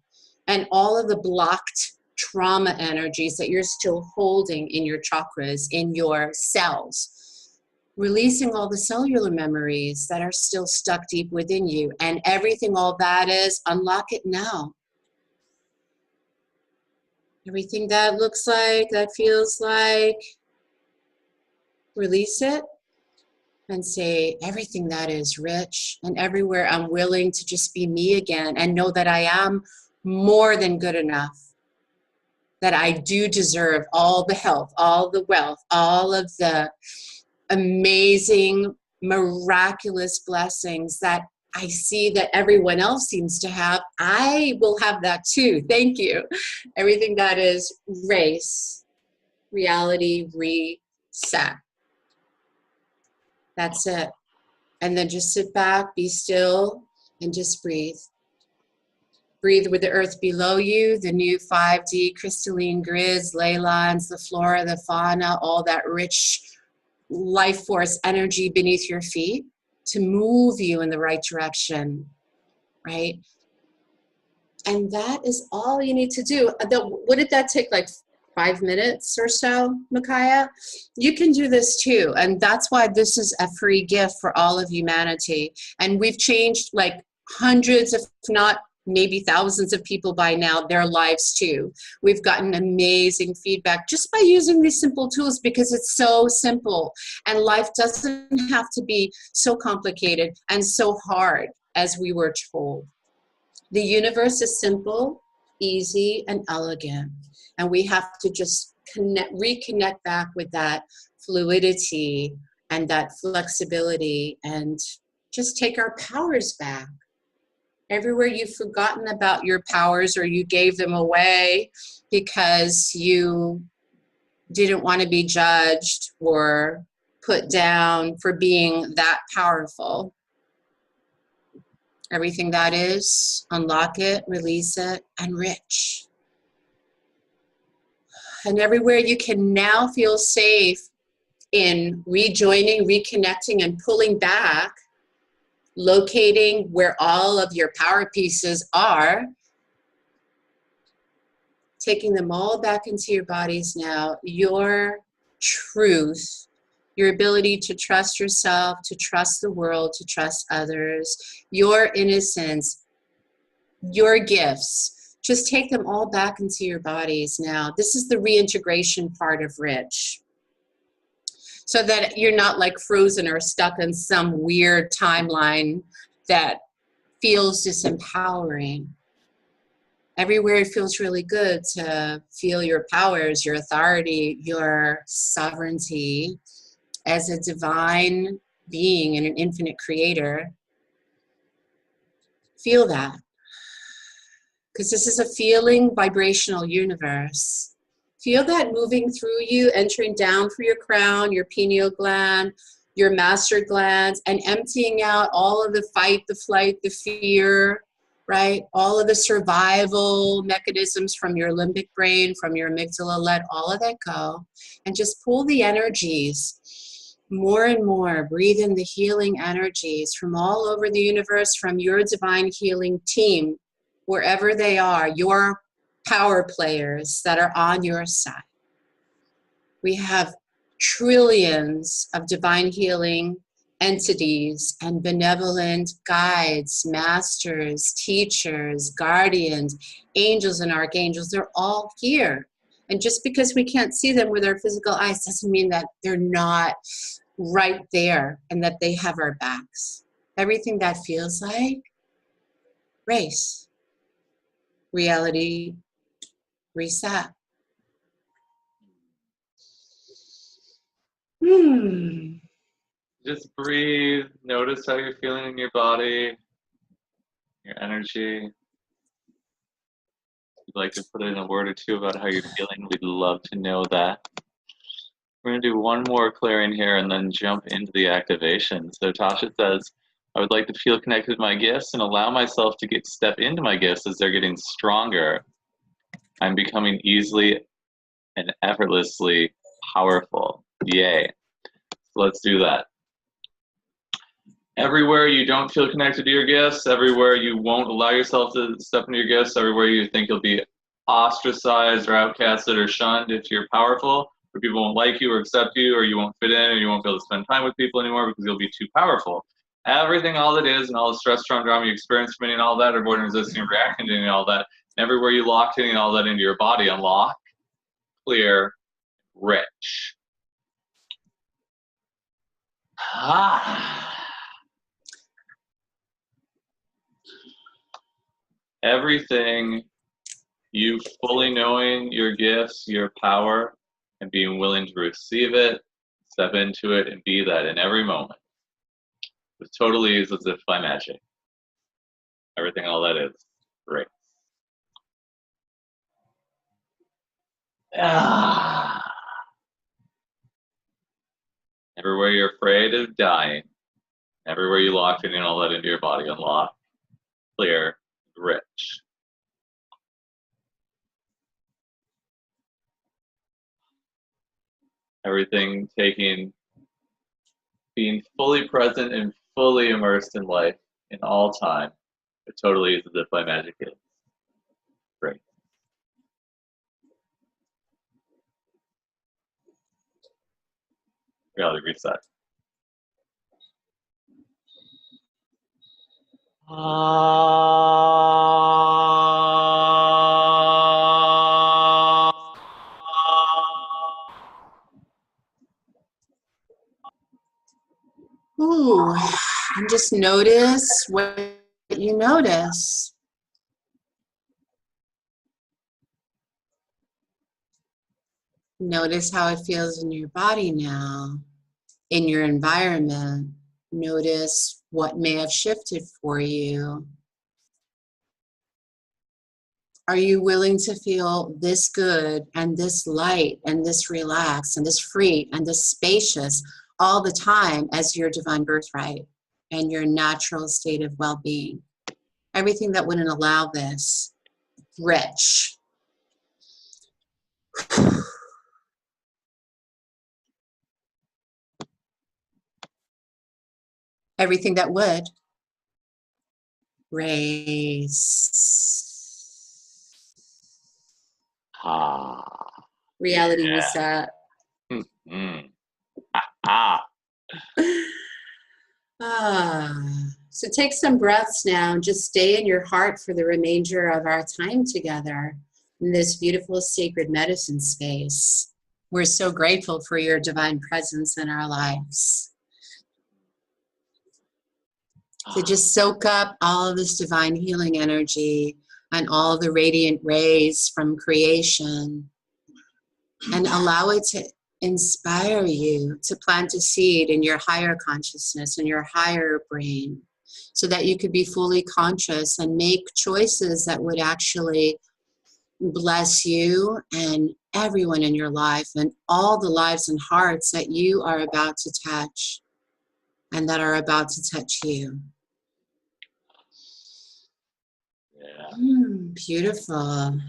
and all of the blocked trauma energies that you're still holding in your chakras, in your cells. Releasing all the cellular memories that are still stuck deep within you, and everything, all that is, unlock it now. Everything that looks like, that feels like, release it and say, everything that is rich, and everywhere I'm willing to just be me again and know that I am more than good enough, that I do deserve all the health, all the wealth, all of the amazing, miraculous blessings that I see that everyone else seems to have. I will have that too. Thank you. Everything that is race, reality, reset. That's it. And then just sit back, be still, and just breathe. Breathe with the earth below you, the new 5D crystalline grids, ley lines, the flora, the fauna, all that rich life force energy beneath your feet to move you in the right direction, right? And that is all you need to do. What did that take, like 5 minutes or so, Macaya? You can do this too. And that's why this is a free gift for all of humanity. And we've changed like hundreds, if not maybe thousands of people by now, their lives too. We've gotten amazing feedback just by using these simple tools, because it's so simple. And life doesn't have to be so complicated and so hard as we were told. The universe is simple, easy, and elegant. And we have to just reconnect back with that fluidity and that flexibility, and just take our powers back. Everywhere you've forgotten about your powers, or you gave them away because you didn't want to be judged or put down for being that powerful. Everything that is, unlock it, release it, and rich. And everywhere you can now feel safe in rejoining, reconnecting, and pulling back, locating where all of your power pieces are, taking them all back into your bodies now, your truth, your ability to trust yourself, to trust the world, to trust others, your innocence, your gifts. Just take them all back into your bodies now. This is the reintegration part of Rich. So that you're not like frozen or stuck in some weird timeline that feels disempowering. Everywhere it feels really good to feel your powers, your authority, your sovereignty as a divine being and an infinite creator. Feel that. Because this is a feeling vibrational universe. Feel that moving through you, entering down through your crown, your pineal gland, your master glands, and emptying out all of the fight, the flight, the fear, right? All of the survival mechanisms from your limbic brain, from your amygdala, let all of that go. And just pull the energies more and more. Breathe in the healing energies from all over the universe, from your divine healing team, wherever they are, your power players that are on your side. We have trillions of divine healing entities and benevolent guides, masters, teachers, guardians, angels and archangels. They're all here. And just because we can't see them with our physical eyes doesn't mean that they're not right there and that they have our backs. Everything that feels like race. Reality reset. Just breathe. Notice how you're feeling in your body, your energy. If you'd like to put in a word or two about how you're feeling, we'd love to know that. We're going to do one more clearing here and then jump into the activation. So Tasha says, I would like to feel connected to my gifts and allow myself to step into my gifts as they're getting stronger. I'm becoming easily and effortlessly powerful. Yay. So let's do that. Everywhere you don't feel connected to your gifts, everywhere you won't allow yourself to step into your gifts, everywhere you think you'll be ostracized or outcasted or shunned if you're powerful, or people won't like you or accept you, or you won't fit in, or you won't be able to spend time with people anymore because you'll be too powerful. Everything, all it is, and all the stress, trauma, drama you experience from any and all that, avoiding, resisting, and reacting to any and all that, and everywhere you locked in and all that into your body, unlock, clear, rich. Everything, you fully knowing your gifts, your power, and being willing to receive it, step into it, and be that in every moment. With total ease, as if by magic. Everything, all that is, great. Everywhere you're afraid of dying, everywhere you locked in and all that into your body, unlock, clear, rich. Everything being fully present and fully immersed in life in all time. It totally is as if by magic is. Great. Reality reset. Ooh, and just notice what you notice. Notice how it feels in your body now, in your environment. Notice what may have shifted for you. Are you willing to feel this good and this light and this relaxed and this free and this spacious all the time as your divine birthright and your natural state of well-being? Everything that wouldn't allow this, rich. Everything that would, raise. Reality reset. So take some breaths now and just stay in your heart for the remainder of our time together in this beautiful sacred medicine space. We're so grateful for your divine presence in our lives. So just soak up all of this divine healing energy and all the radiant rays from creation, and allow it to inspire you to plant a seed in your higher consciousness, in your higher brain, so that you could be fully conscious and make choices that would actually bless you and everyone in your life and all the lives and hearts that you are about to touch and that are about to touch you. Yeah. Beautiful.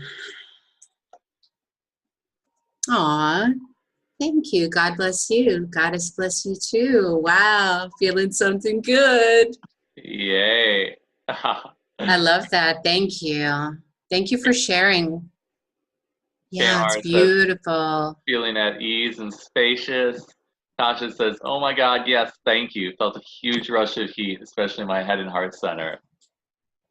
Aw, thank you. God bless you. Goddess bless you too. Wow, feeling something good. Yay. I love that. Thank you. Thank you for sharing. Yeah, it's Tamar says, beautiful. feeling at ease and spacious. Tasha says, oh my God, yes, thank you. Felt a huge rush of heat, especially in my head and heart center.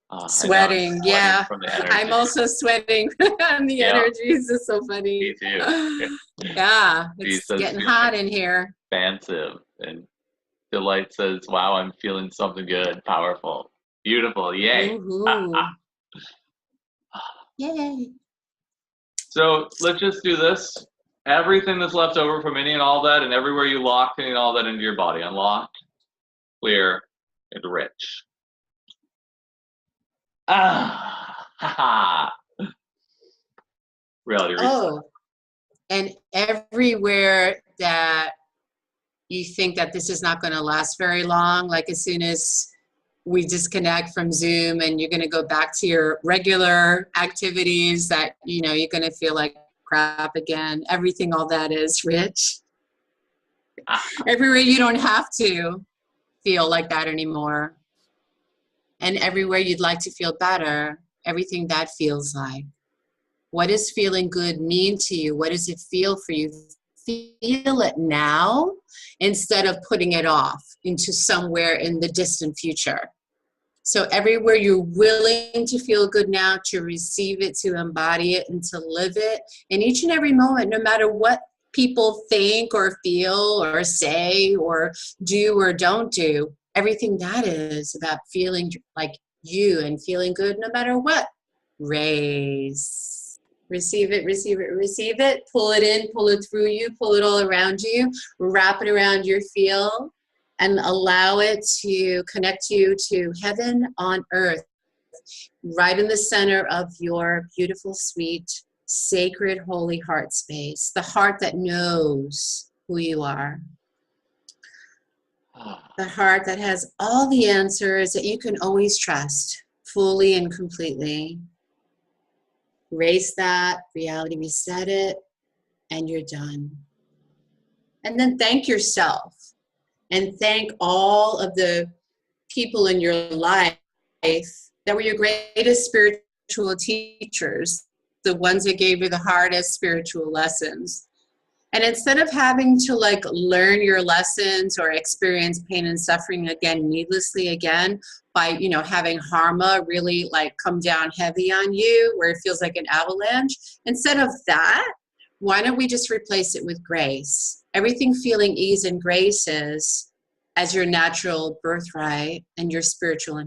I know, I'm Sweating, sweating yeah. from the energy. I'm also sweating on the Yeah, energies. It's so funny. me too. Yeah, He it's says, getting feeling hot in here. expansive. And Delight says, wow, I'm feeling something good, powerful, beautiful, yay. Woohoo. Yay. So let's just do this. Everything that's left over from any and all that, and everywhere you lock any and all that into your body, unlocked, clear, and rich. Ah, ha ha. Reality reset. Oh, and everywhere that you think that this is not going to last very long, like as soon as we disconnect from Zoom and you're going to go back to your regular activities, that, you know, you're going to feel like crap again. Everything, all that is rich. Everywhere you don't have to feel like that anymore. And everywhere you'd like to feel better, everything that feels like. What does feeling good mean to you? What does it feel for you? Feel it now instead of putting it off into somewhere in the distant future. So everywhere you're willing to feel good now, to receive it, to embody it, and to live it in each and every moment, no matter what people think or feel or say or do or don't do, everything that is about feeling like you and feeling good no matter what. Raise. Receive it, receive it, receive it. Pull it in, pull it through you, pull it all around you. Wrap it around your field and allow it to connect you to heaven on earth, right in the center of your beautiful, sweet, sacred, holy heart space. The heart that knows who you are. The heart that has all the answers that you can always trust fully and completely. Erase that, reality reset it, and you're done. And then thank yourself and thank all of the people in your life that were your greatest spiritual teachers, the ones that gave you the hardest spiritual lessons. And instead of having to like learn your lessons or experience pain and suffering again, needlessly again, by, you know, having karma really like come down heavy on you where it feels like an avalanche, instead of that, why don't we just replace it with grace? Everything feeling ease and grace is as your natural birthright and your spiritual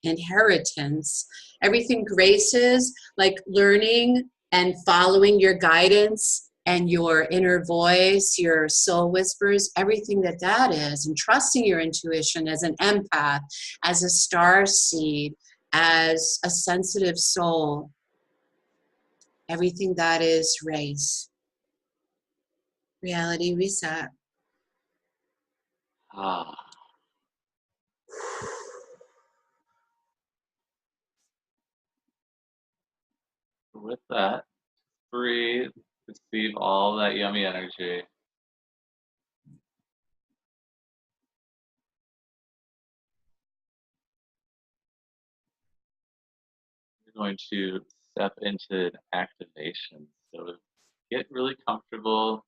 inheritance. Everything graces like learning and following your guidance and your inner voice, your soul whispers, everything that that is, and trusting your intuition as an empath, as a star seed, as a sensitive soul. Everything that is race. Reality reset. Ah. With that, breathe, receive all that yummy energy. You're going to step into an activation. So get really comfortable,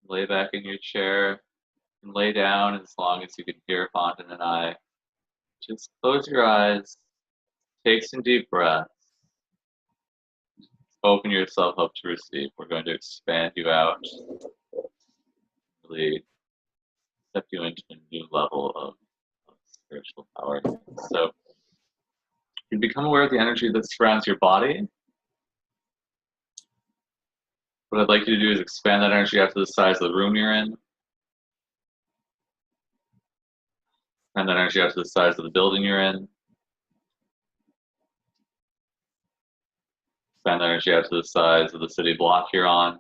lay back in your chair, and lay down as long as you can hear Fontaine and I. Just close your eyes, take some deep breaths, open yourself up to receive. We're going to expand you out, really step you into a new level of spiritual power. So You become aware of the energy that surrounds your body. What I'd like you to do is expand that energy out to the size of the room you're in. Expand that energy out to the size of the building you're in. Expand that energy out to the size of the city block you're on.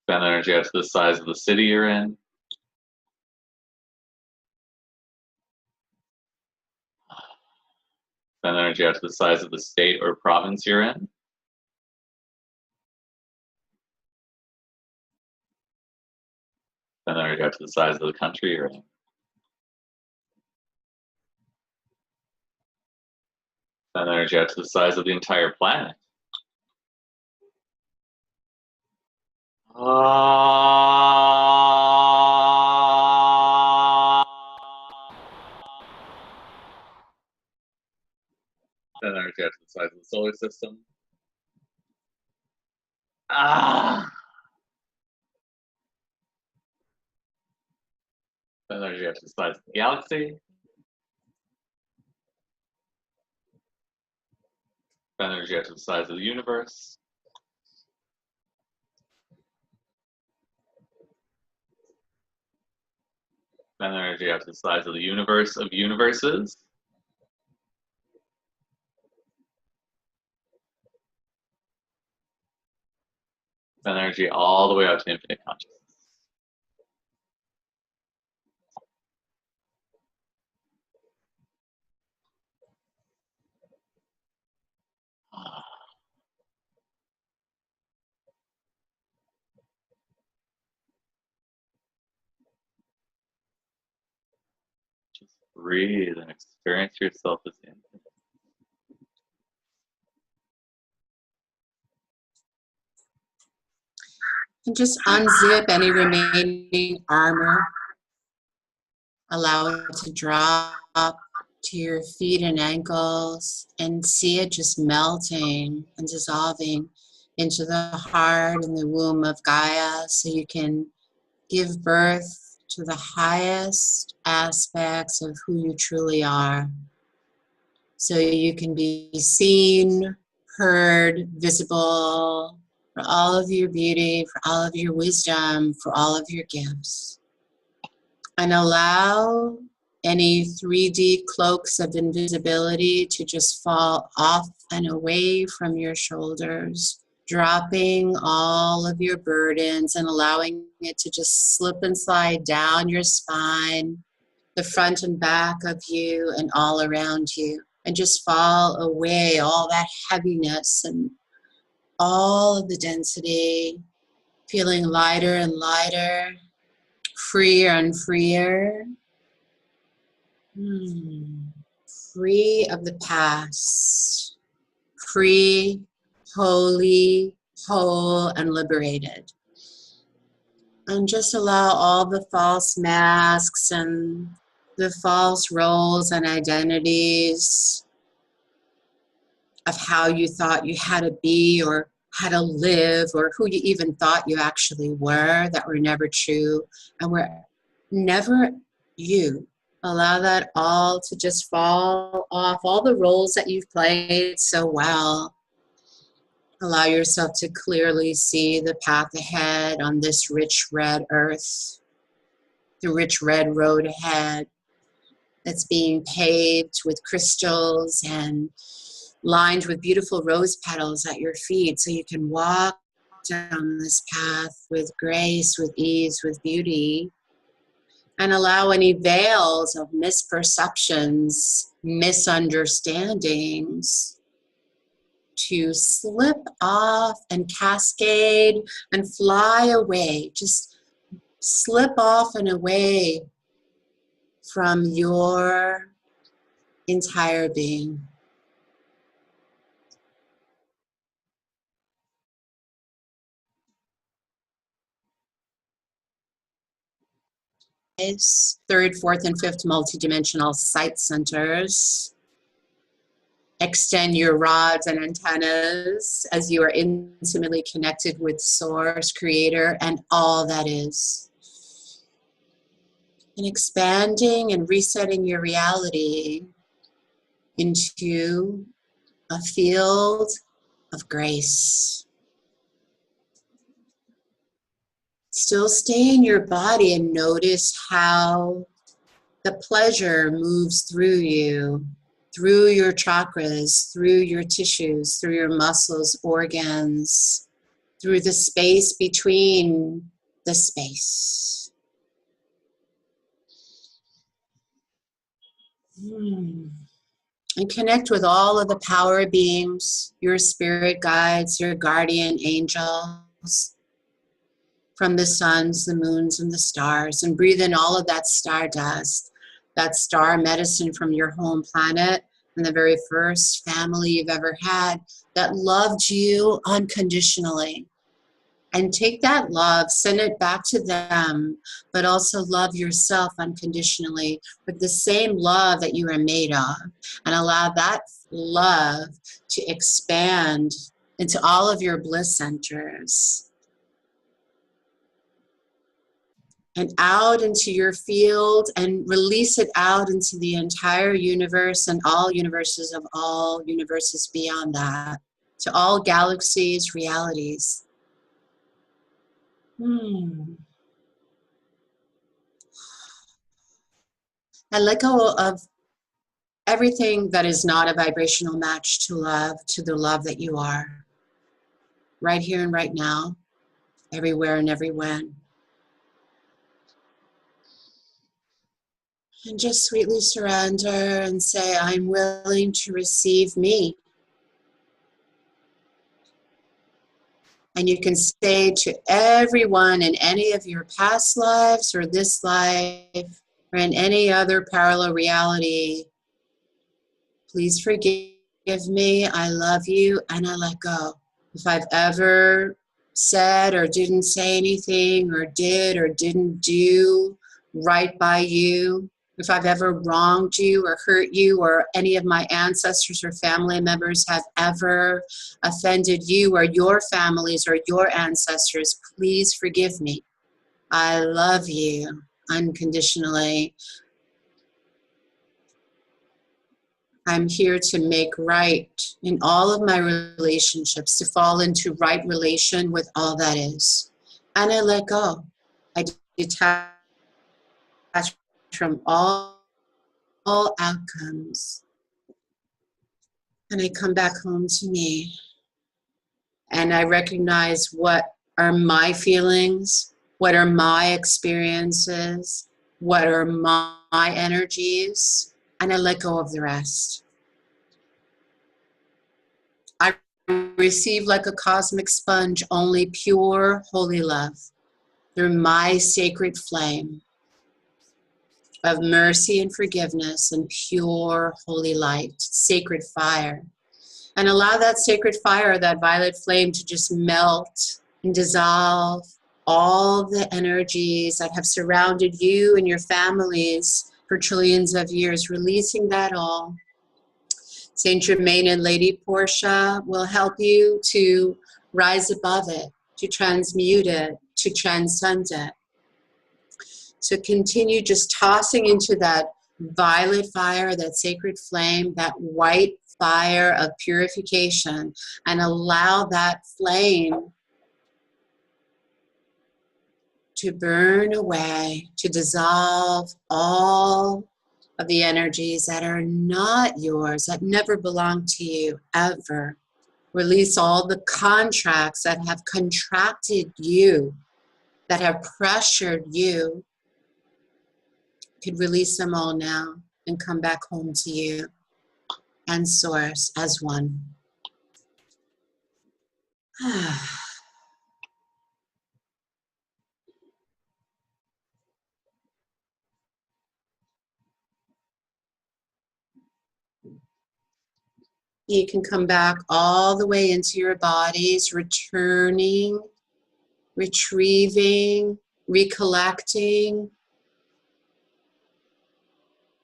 Expand that energy out to the size of the city you're in. Expand that energy out to the size of the state or province you're in. Expand that energy out to the size of the country you're in. Expand that energy out to the size of the entire planet. Expand that energy out to the size of the solar system. Expand that energy out to the size of the galaxy. Expand that energy out to the size of the universe. Expand that energy out to the size of the universe of universes. Expand energy all the way out to infinite consciousness. Just breathe and experience yourself as infinite. And just unzip any remaining armor. Allow it to drop to your feet and ankles and see it just melting and dissolving into the heart and the womb of Gaia, so you can give birth to the highest aspects of who you truly are. So you can be seen, heard, visible for all of your beauty, for all of your wisdom, for all of your gifts. And allow any 3D cloaks of invisibility to just fall off and away from your shoulders, dropping all of your burdens and allowing it to just slip and slide down your spine, the front and back of you and all around you, and just fall away, all that heaviness and all of the density, feeling lighter and lighter, freer and freer. Free of the past, free, holy, whole, and liberated. And just allow all the false masks and the false roles and identities of how you thought you had to be or how to live or who you even thought you actually were that were never true and were never you. Allow that all to just fall off, all the roles that you've played so well. Allow yourself to clearly see the path ahead on this rich red earth, the rich red road ahead that's being paved with crystals and lined with beautiful rose petals at your feet, so you can walk down this path with grace, with ease, with beauty. And allow any veils of misperceptions, misunderstandings to slip off and cascade and fly away. Just slip off and away from your entire being. Third, fourth, and fifth multidimensional sight centers. Extend your rods and antennas as you are intimately connected with Source, Creator, and all that is. and expanding and resetting your reality into a field of grace. Still stay in your body and notice how the pleasure moves through you, through your chakras, through your tissues, through your muscles, organs, through the space between the space. And connect with all of the power beings, your spirit guides, your guardian angels, from the suns, the moons, and the stars, and breathe in all of that stardust, that star medicine from your home planet and the very first family you've ever had that loved you unconditionally. And take that love, send it back to them, but also love yourself unconditionally with the same love that you are made of, and allow that love to expand into all of your bliss centers and out into your field, and release it out into the entire universe and all universes of all universes beyond that, to all galaxies, realities. And let go of everything that is not a vibrational match to love, to the love that you are, right here and right now, everywhere and every when. And just sweetly surrender and say, I'm willing to receive me. And you can say to everyone in any of your past lives or this life or in any other parallel reality, please forgive me, I love you, and I let go. If I've ever said or didn't say anything or did or didn't do right by you, if I've ever wronged you or hurt you, or any of my ancestors or family members have ever offended you or your families or your ancestors, please forgive me. I love you unconditionally. I'm here to make right in all of my relationships, to fall into right relation with all that is. And I let go. I detach from all outcomes. And I come back home to me. And I recognize what are my feelings, what are my experiences, what are my energies, and I let go of the rest. I receive like a cosmic sponge only pure, holy love through my sacred flame of mercy and forgiveness and pure, holy light, sacred fire. And allow that sacred fire, that violet flame, to just melt and dissolve all the energies that have surrounded you and your families for trillions of years, releasing that all. Saint Germain and Lady Portia will help you to rise above it, to transmute it, to transcend it. So continue just tossing into that violet fire, that sacred flame, that white fire of purification, and allow that flame to burn away, to dissolve all of the energies that are not yours, that never belonged to you, ever. Release all the contracts that have contracted you, that have pressured you. You could release them all now and come back home to you and Source as one. You can come back all the way into your bodies, returning, retrieving, recollecting,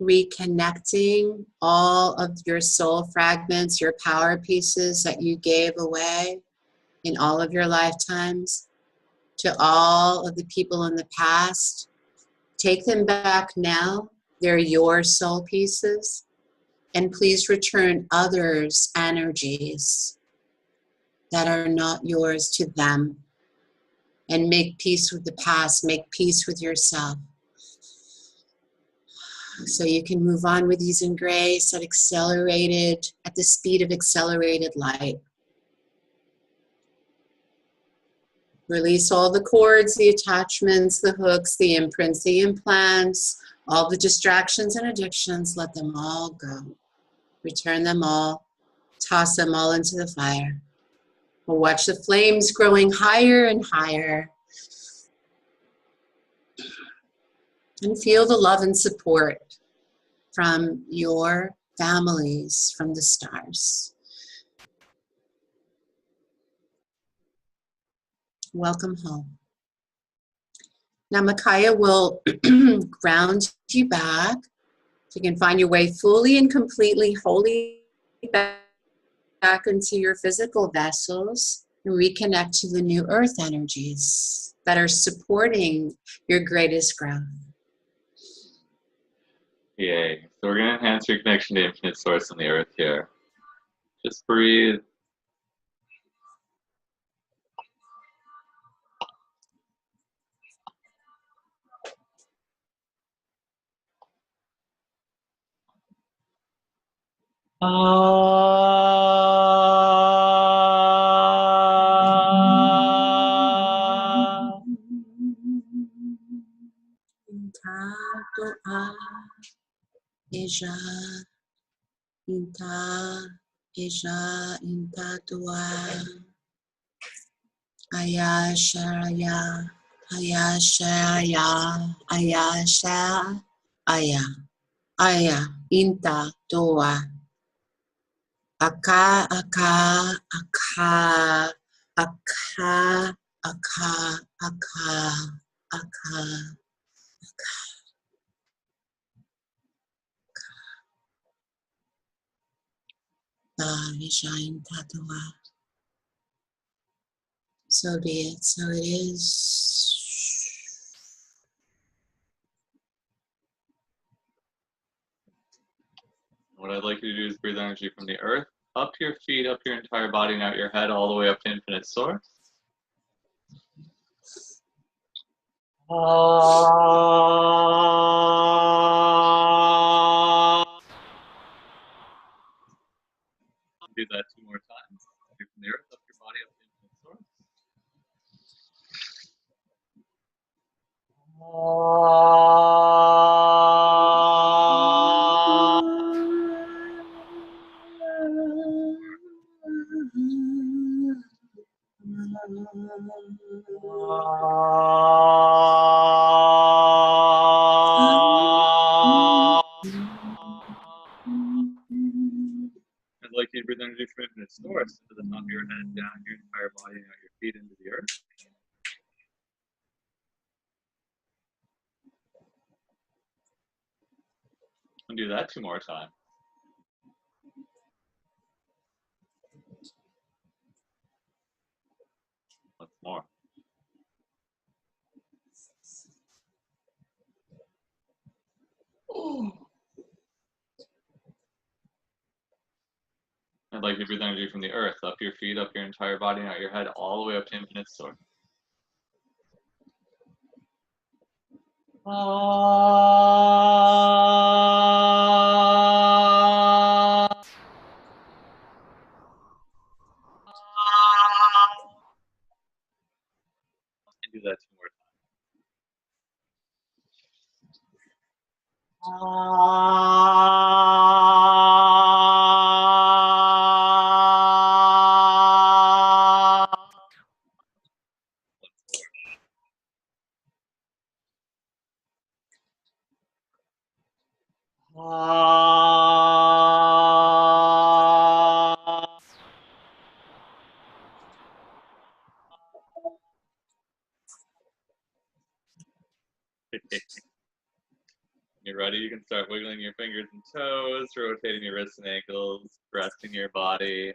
reconnecting all of your soul fragments, your power pieces that you gave away in all of your lifetimes, to all of the people in the past, Take them back now. They're your soul pieces. And please return others' energies that are not yours to them. And make peace with the past. Make peace with yourself. So you can move on with ease and grace at the speed of accelerated light. Release all the cords, the attachments, the hooks, the imprints, the implants, all the distractions and addictions. Let them all go. Return them all. Toss them all into the fire. We'll watch the flames growing higher and higher. And feel the love and support from your families, from the stars. Welcome home. Now Macaya will ground you back. You can find your way fully and completely, wholly back into your physical vessels and reconnect to the new earth energies that are supporting your greatest growth. Yay. So we're going to enhance your connection to infinite source on the earth here. Just breathe. Eja, Inta, Eja, Inta Dua, Aya Sharaya, Aya Sharaya, Aya Shar, Aya, Aya, Inta Dua, Aka, Aka, Aka, Aka, Aka, Aka, Aka. So be it, so it is. What I'd like you to do is breathe energy from the earth up your feet, up your entire body, and out your head, all the way up to infinite source. Do that 2 more times. From the earth up your body, up to infinite source. I'd like you to breathe energy from infinite source into the top of your head, down your entire body, and out your feet into the earth. And do that 2 more times. Once more. I'd like you to breathe energy from the earth, up your feet, up your entire body, and out your head, all the way up to infinite source. And do that 2 more times. You're ready, you can start wiggling your fingers and toes, rotating your wrists and ankles, resting your body.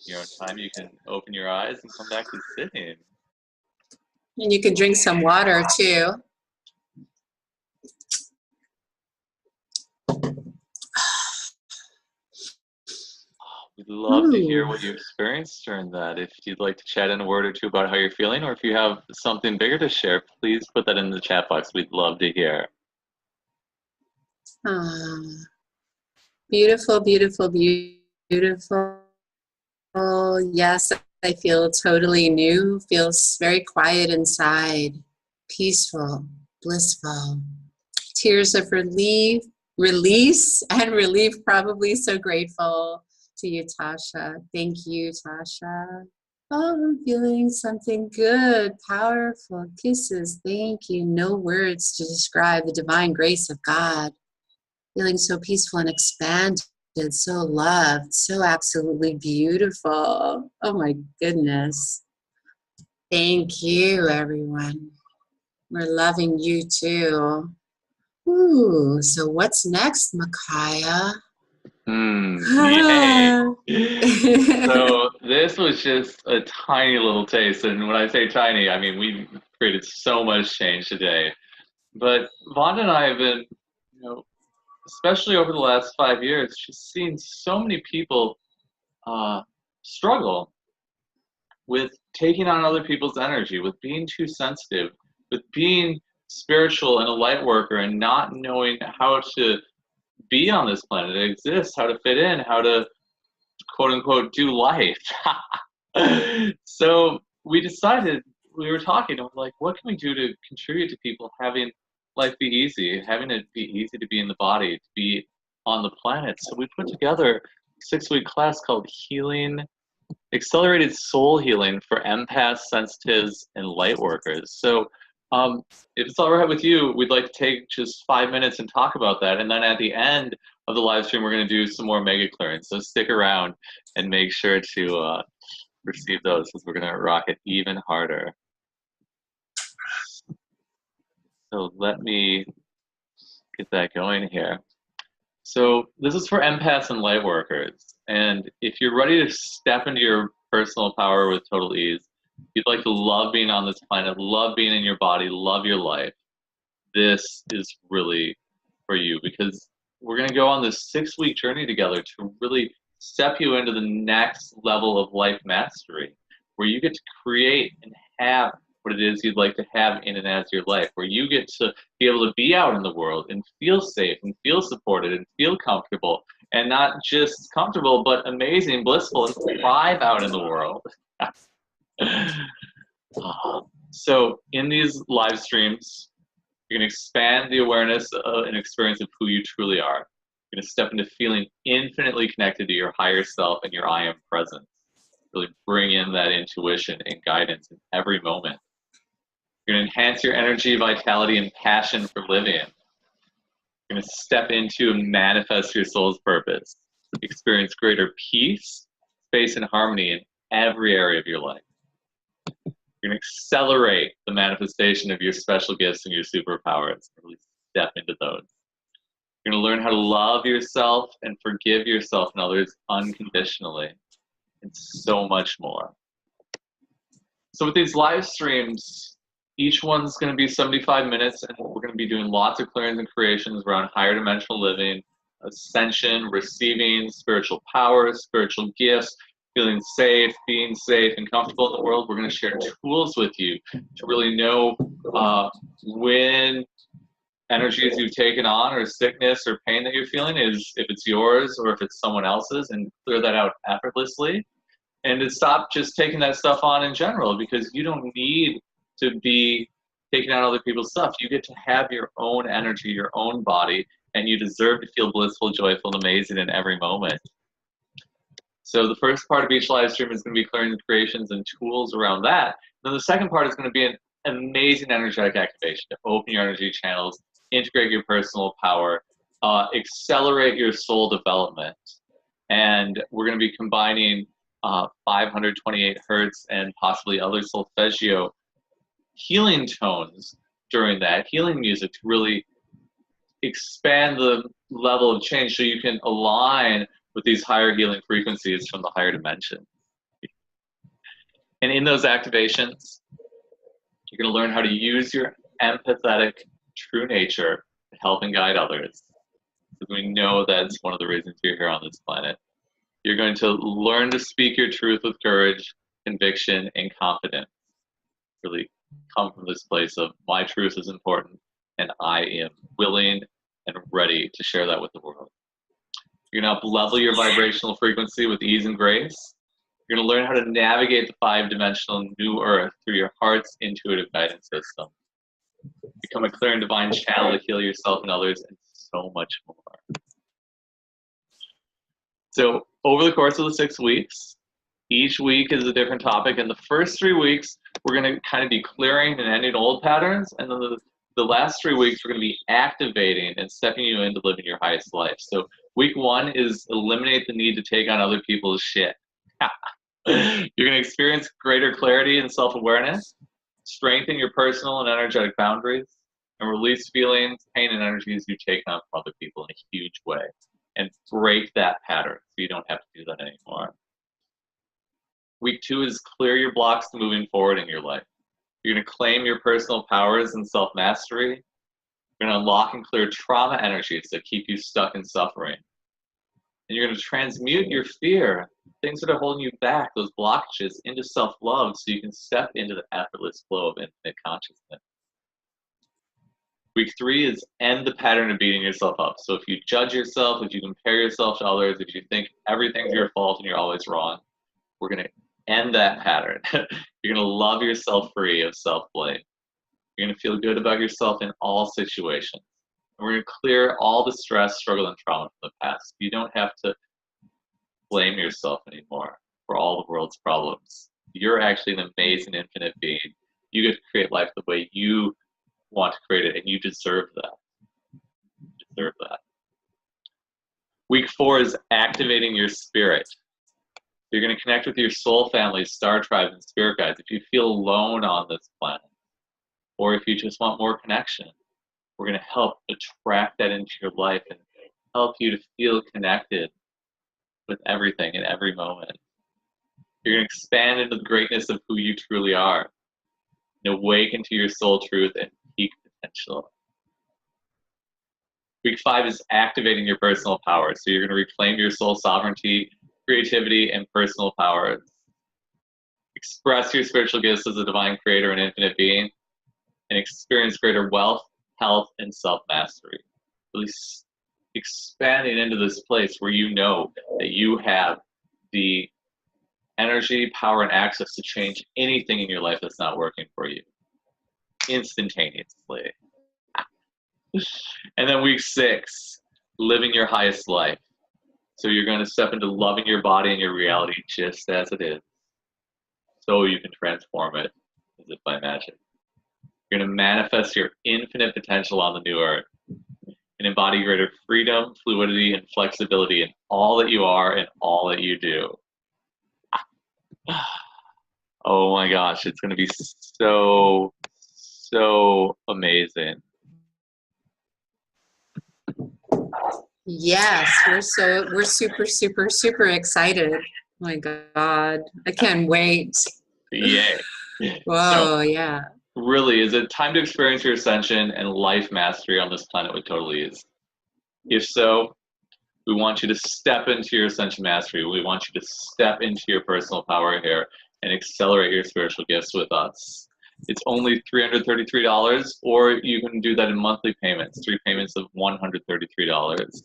Your own time, you can open your eyes and come back to sitting. And you can drink some water too. We'd love to hear what you experienced during that. If you'd like to chat in a word or two about how you're feeling, or if you have something bigger to share, please put that in the chat box. We'd love to hear. Beautiful, beautiful, beautiful. Yes, I feel totally new. Feels very quiet inside, peaceful, blissful. Tears of release and relief, probably. So grateful to you, Tasha. Thank you, Tasha. Oh, I'm feeling something good, powerful. Kisses, thank you. No words to describe the divine grace of God. Feeling so peaceful and expanded, so loved, so absolutely beautiful. Oh my goodness. Thank you, everyone. We're loving you too. Ooh, so what's next, Macaya? Yay. So this was just a tiny little taste, and when I say tiny, I mean we've created so much change today. But Vonda and I have been, especially over the last 5 years, just seen so many people struggle with taking on other people's energy, with being too sensitive, with being spiritual and a light worker and not knowing how to be on this planet, exist, how to fit in, how to quote unquote do life. So we decided, we were talking, and we're like, what can we do to contribute to people having life be easy, having it be easy to be in the body, to be on the planet? So we put together a 6-week class called Accelerated Soul Healing for Empaths, Sensitives, and Light Workers. So if it's all right with you, we'd like to take just 5 minutes and talk about that. And then at the end of the live stream, we're going to do some more mega clearance. So stick around and make sure to receive those, because we're going to rock it even harder. So let me get that going here. So this is for empaths and light workers. And if you're ready to step into your personal power with total ease, you'd like to love being on this planet, love being in your body, love your life, this is really for you, because we're going to go on this 6-week journey together to really step you into the next level of life mastery, where you get to create and have what it is you'd like to have in and as your life, where you get to be able to be out in the world and feel safe and feel supported and feel comfortable, and not just comfortable, but amazing, blissful, and thrive out in the world. So in these live streams, you're going to expand the awareness and experience of who you truly are. You're going to step into feeling infinitely connected to your higher self and your I am presence. Really bring in that intuition and guidance in every moment. You're going to enhance your energy, vitality, and passion for living. You're going to step into and manifest your soul's purpose. Experience greater peace, space, and harmony in every area of your life. You're going to accelerate the manifestation of your special gifts and your superpowers. Really step into those. You're going to learn how to love yourself and forgive yourself and others unconditionally, and so much more. So with these live streams, each one's going to be 75 minutes, and we're going to be doing lots of clearings and creations around higher dimensional living, ascension, receiving spiritual powers, spiritual gifts, feeling safe, being safe and comfortable in the world. We're going to share tools with you to really know when energies you've taken on, or sickness or pain that you're feeling, is if it's yours or if it's someone else's, and clear that out effortlessly. And to stop just taking that stuff on in general, because you don't need to be taking on other people's stuff. You get to have your own energy, your own body, and you deserve to feel blissful, joyful, and amazing in every moment. So the first part of each live stream is going to be clearing the creations and tools around that. Then the second part is going to be an amazing energetic activation to open your energy channels, integrate your personal power, accelerate your soul development. And we're going to be combining 528 hertz and possibly other solfeggio healing tones during that, healing music, to really expand the level of change so you can align with these higher healing frequencies from the higher dimension. And in those activations, You're going to learn how to use your empathetic true nature to help and guide others. Because we know that's one of the reasons you're here on this planet. You're going to learn to speak your truth with courage, conviction, and confidence. Really come from this place of my truth is important, and I am willing and ready to share that with the world. You're going to up-level your vibrational frequency with ease and grace. You're going to learn how to navigate the 5-dimensional new earth through your heart's intuitive guidance system. Become a clear and divine channel to heal yourself and others, and so much more. So over the course of the 6 weeks, each week is a different topic. And the first 3 weeks, we're going to kind of be clearing and ending old patterns. And then the last 3 weeks, we're going to be activating and stepping you into living your highest life. So week 1 is eliminate the need to take on other people's shit. You're going to experience greater clarity and self-awareness, strengthen your personal and energetic boundaries, and release feelings, pain, and energies you take on from other people in a huge way. And break that pattern so you don't have to do that anymore. Week 2 is clear your blocks to moving forward in your life. You're going to claim your personal powers and self-mastery. You're going to unlock and clear trauma energies that keep you stuck in suffering. And you're going to transmute your fear, things that are holding you back, those blockages, into self-love so you can step into the effortless flow of infinite consciousness. Week 3 is end the pattern of beating yourself up. So if you judge yourself, if you compare yourself to others, if you think everything's your fault and you're always wrong, we're going to end that pattern. You're going to love yourself free of self-blame. You're going to feel good about yourself in all situations. And we're going to clear all the stress, struggle, and trauma from the past. You don't have to blame yourself anymore for all the world's problems. You're actually an amazing infinite being. You get to create life the way you want to create it, and you deserve that. You deserve that. Week 4 is activating your spirit. You're going to connect with your soul family, star tribes, and spirit guides. If you feel alone on this planet, or if you just want more connection, we're going to help attract that into your life and help you to feel connected with everything in every moment. You're going to expand into the greatness of who you truly are and awaken to your soul truth and peak potential. Week 5 is activating your personal power. So you're going to reclaim your soul sovereignty, creativity, and personal powers. Express your spiritual gifts as a divine creator and infinite being, and experience greater wealth, health, and self-mastery. Really expanding into this place where you know that you have the energy, power, and access to change anything in your life that's not working for you instantaneously. And then week 6, living your highest life. So you're going to step into loving your body and your reality just as it is, so you can transform it as if by magic. You're going to manifest your infinite potential on the new earth and embody greater freedom, fluidity, and flexibility in all that you are and all that you do. Oh my gosh, it's going to be so, so amazing. Yes, we're super excited. Oh my God, I can't wait. Yay. Whoa, So, yeah. really, is it time to experience your ascension and life mastery on this planet with total ease? If so, we want you to step into your ascension mastery. We want you to step into your personal power here and accelerate your spiritual gifts with us. It's only $333, or you can do that in monthly payments, 3 payments of $133.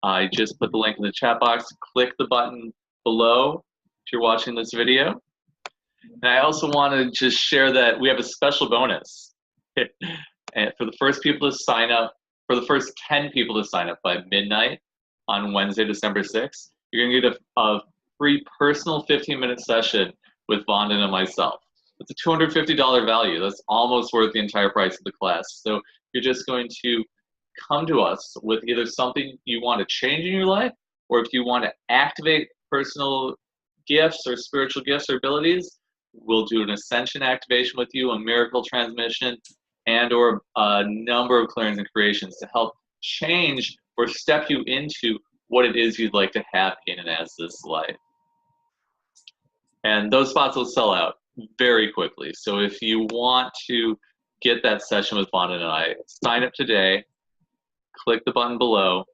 I just put the link in the chat box. Click the button below if you're watching this video. And I also want to just share that we have a special bonus. And for the first people to sign up, for the first 10 people to sign up by midnight on Wednesday, December 6th, you're going to get a free personal 15-minute session with Vonda and myself. It's a $250 value. That's almost worth the entire price of the class. So you're just going to come to us with either something you want to change in your life, or if you want to activate personal gifts or spiritual gifts or abilities, we'll do an ascension activation with you, a miracle transmission, and or a number of clearings and creations to help change or step you into what it is you'd like to have in and as this life. And those spots will sell out. very quickly. So if you want to get that session with Vaughn and I, sign up today, click the button below.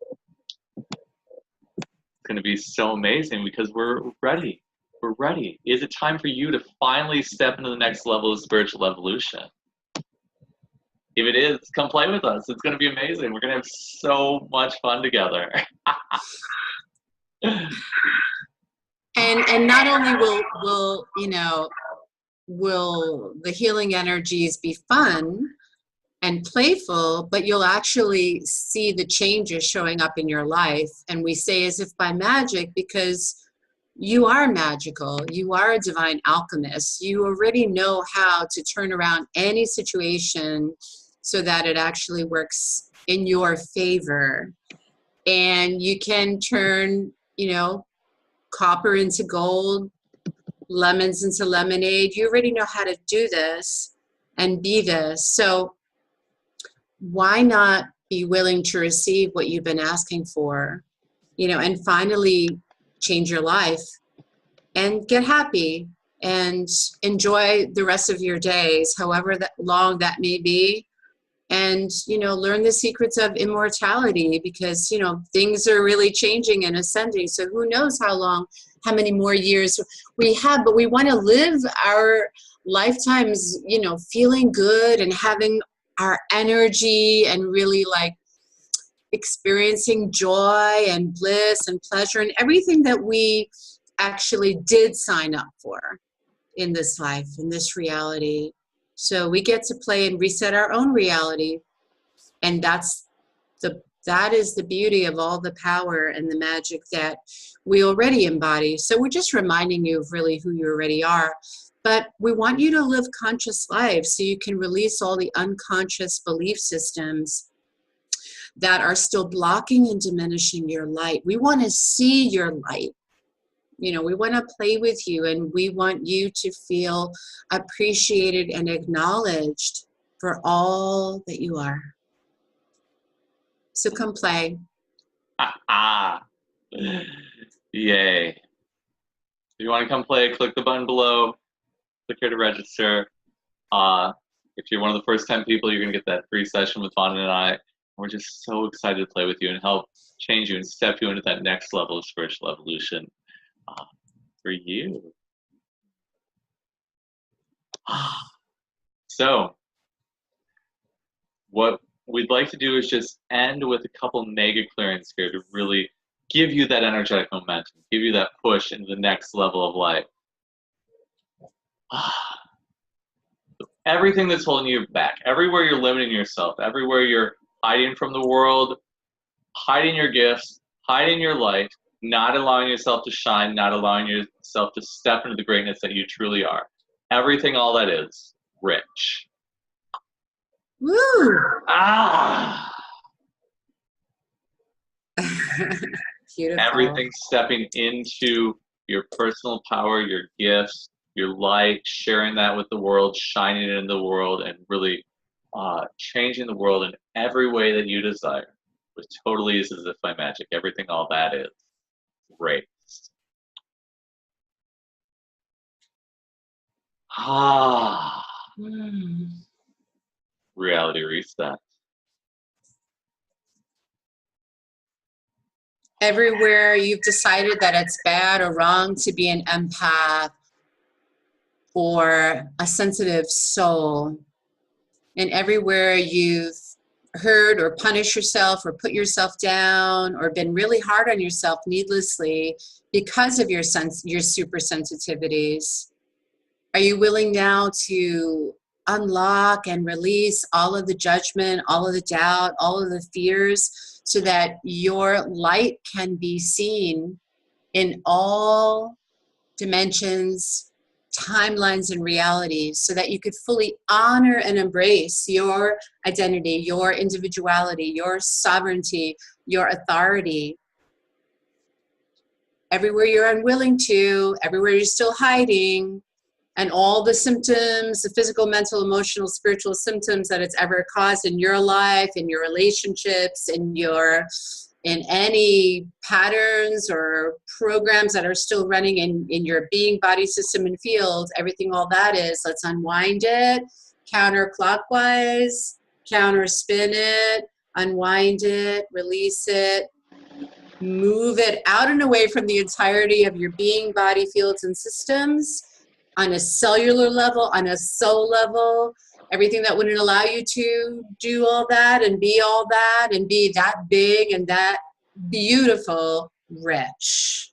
It's going to be so amazing because we're ready. We're ready. Is it time for you to finally step into the next level of spiritual evolution? If it is, come play with us. It's going to be amazing. We're going to have so much fun together. And not only will the healing energies be fun and playful, but you'll actually see the changes showing up in your life. And we say as if by magic, because you are magical. You are a divine alchemist. You already know how to turn around any situation so that it actually works in your favor. And you can turn, copper into gold, lemons into lemonade. You already know how to do this and be this. So why not be willing to receive what you've been asking for, and finally change your life and get happy and enjoy the rest of your days, however long that may be. And, learn the secrets of immortality because, things are really changing and ascending. So who knows how many more years we have, but we want to live our lifetimes, feeling good and having our energy and really experiencing joy and bliss and pleasure and everything that we actually did sign up for in this life, in this reality. So we get to play and reset our own reality. And that is the beauty of all the power and the magic that we already embody. So we're just reminding you of really who you already are. But we want you to live conscious lives so you can release all the unconscious belief systems that are still blocking and diminishing your light. We want to see your light. We want to play with you, and we want you to feel appreciated and acknowledged for all that you are. So come play. Yay. If you want to come play, click the button below. Click here to register. If you're one of the first 10 people, you're going to get that free session with Vaughn and I. We're just so excited to play with you and help change you and step you into that next level of spiritual evolution. For you. So, what we'd like to do is just end with a couple mega clearings here to really give you that energetic momentum, give you that push into the next level of life. Everything that's holding you back, everywhere you're limiting yourself, everywhere you're hiding from the world, hiding your gifts, hiding your light, not allowing yourself to shine, not allowing yourself to step into the greatness that you truly are. Everything, all that is, rich. Woo! Beautiful. Everything stepping into your personal power, your gifts, your light, sharing that with the world, shining it in the world, and really changing the world in every way that you desire, which totally is as if by magic. Everything, all that is. Great. Reality reset. Everywhere you've decided that it's bad or wrong to be an empath or a sensitive soul, and everywhere you've hurt or punished yourself or put yourself down or been really hard on yourself needlessly because of your super sensitivities, are you willing now to unlock and release all of the judgment, all of the doubt, all of the fears, so that your light can be seen in all dimensions, timelines, and realities, so that you could fully honor and embrace your identity, your individuality, your sovereignty, your authority? Everywhere you're unwilling to, everywhere you're still hiding, and all the symptoms, the physical, mental, emotional, spiritual symptoms that it's ever caused in your life, in your relationships, in any patterns or programs that are still running in your being, body, system, and field, everything, all that is, let's unwind it, counterclockwise, counter spin it, unwind it, release it, move it out and away from the entirety of your being, body, fields, and systems on a cellular level, on a soul level, everything that wouldn't allow you to do all that and be that big and that beautiful, rich.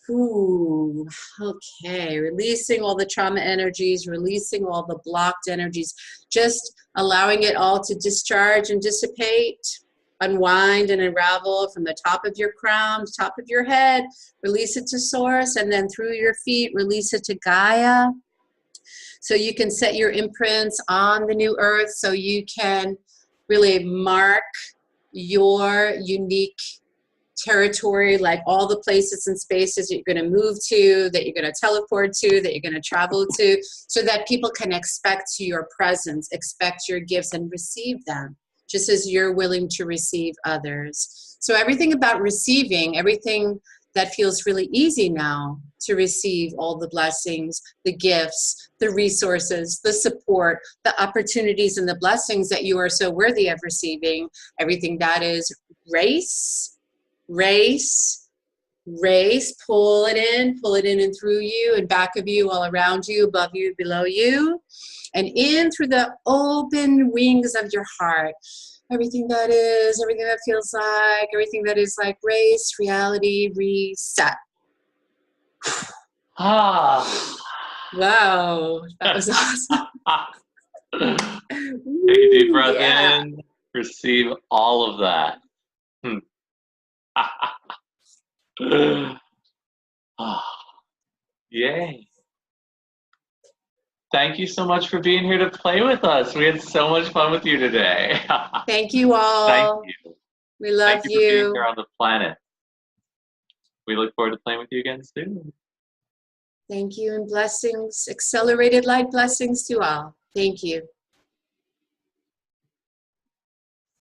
Ooh, okay, releasing all the trauma energies, releasing all the blocked energies, just allowing it all to discharge and dissipate, unwind and unravel from the top of your crown, top of your head, release it to source, and then through your feet, release it to Gaia. So you can set your imprints on the new earth, so you can really mark your unique territory, like all the places and spaces that you're going to move to, that you're going to teleport to, that you're going to travel to, so that people can expect your presence, expect your gifts, and receive them, just as you're willing to receive others. So everything about receiving, everything that feels really easy now to receive, all the blessings, the gifts, the resources, the support, the opportunities, and the blessings that you are so worthy of receiving, everything that is race, pull it in and through you and back of you, all around you, above you, below you, and in through the open wings of your heart. Everything that is, everything that feels like, everything that is like race, reality, reset. Ah. Wow, that was awesome. Take a deep breath in, receive all of that. Yay. Thank you so much for being here to play with us. We had so much fun with you today. Thank you all. Thank you. We love Thank you for being here on the planet. We look forward to playing with you again soon. Thank you, and blessings, accelerated light blessings to all. Thank you.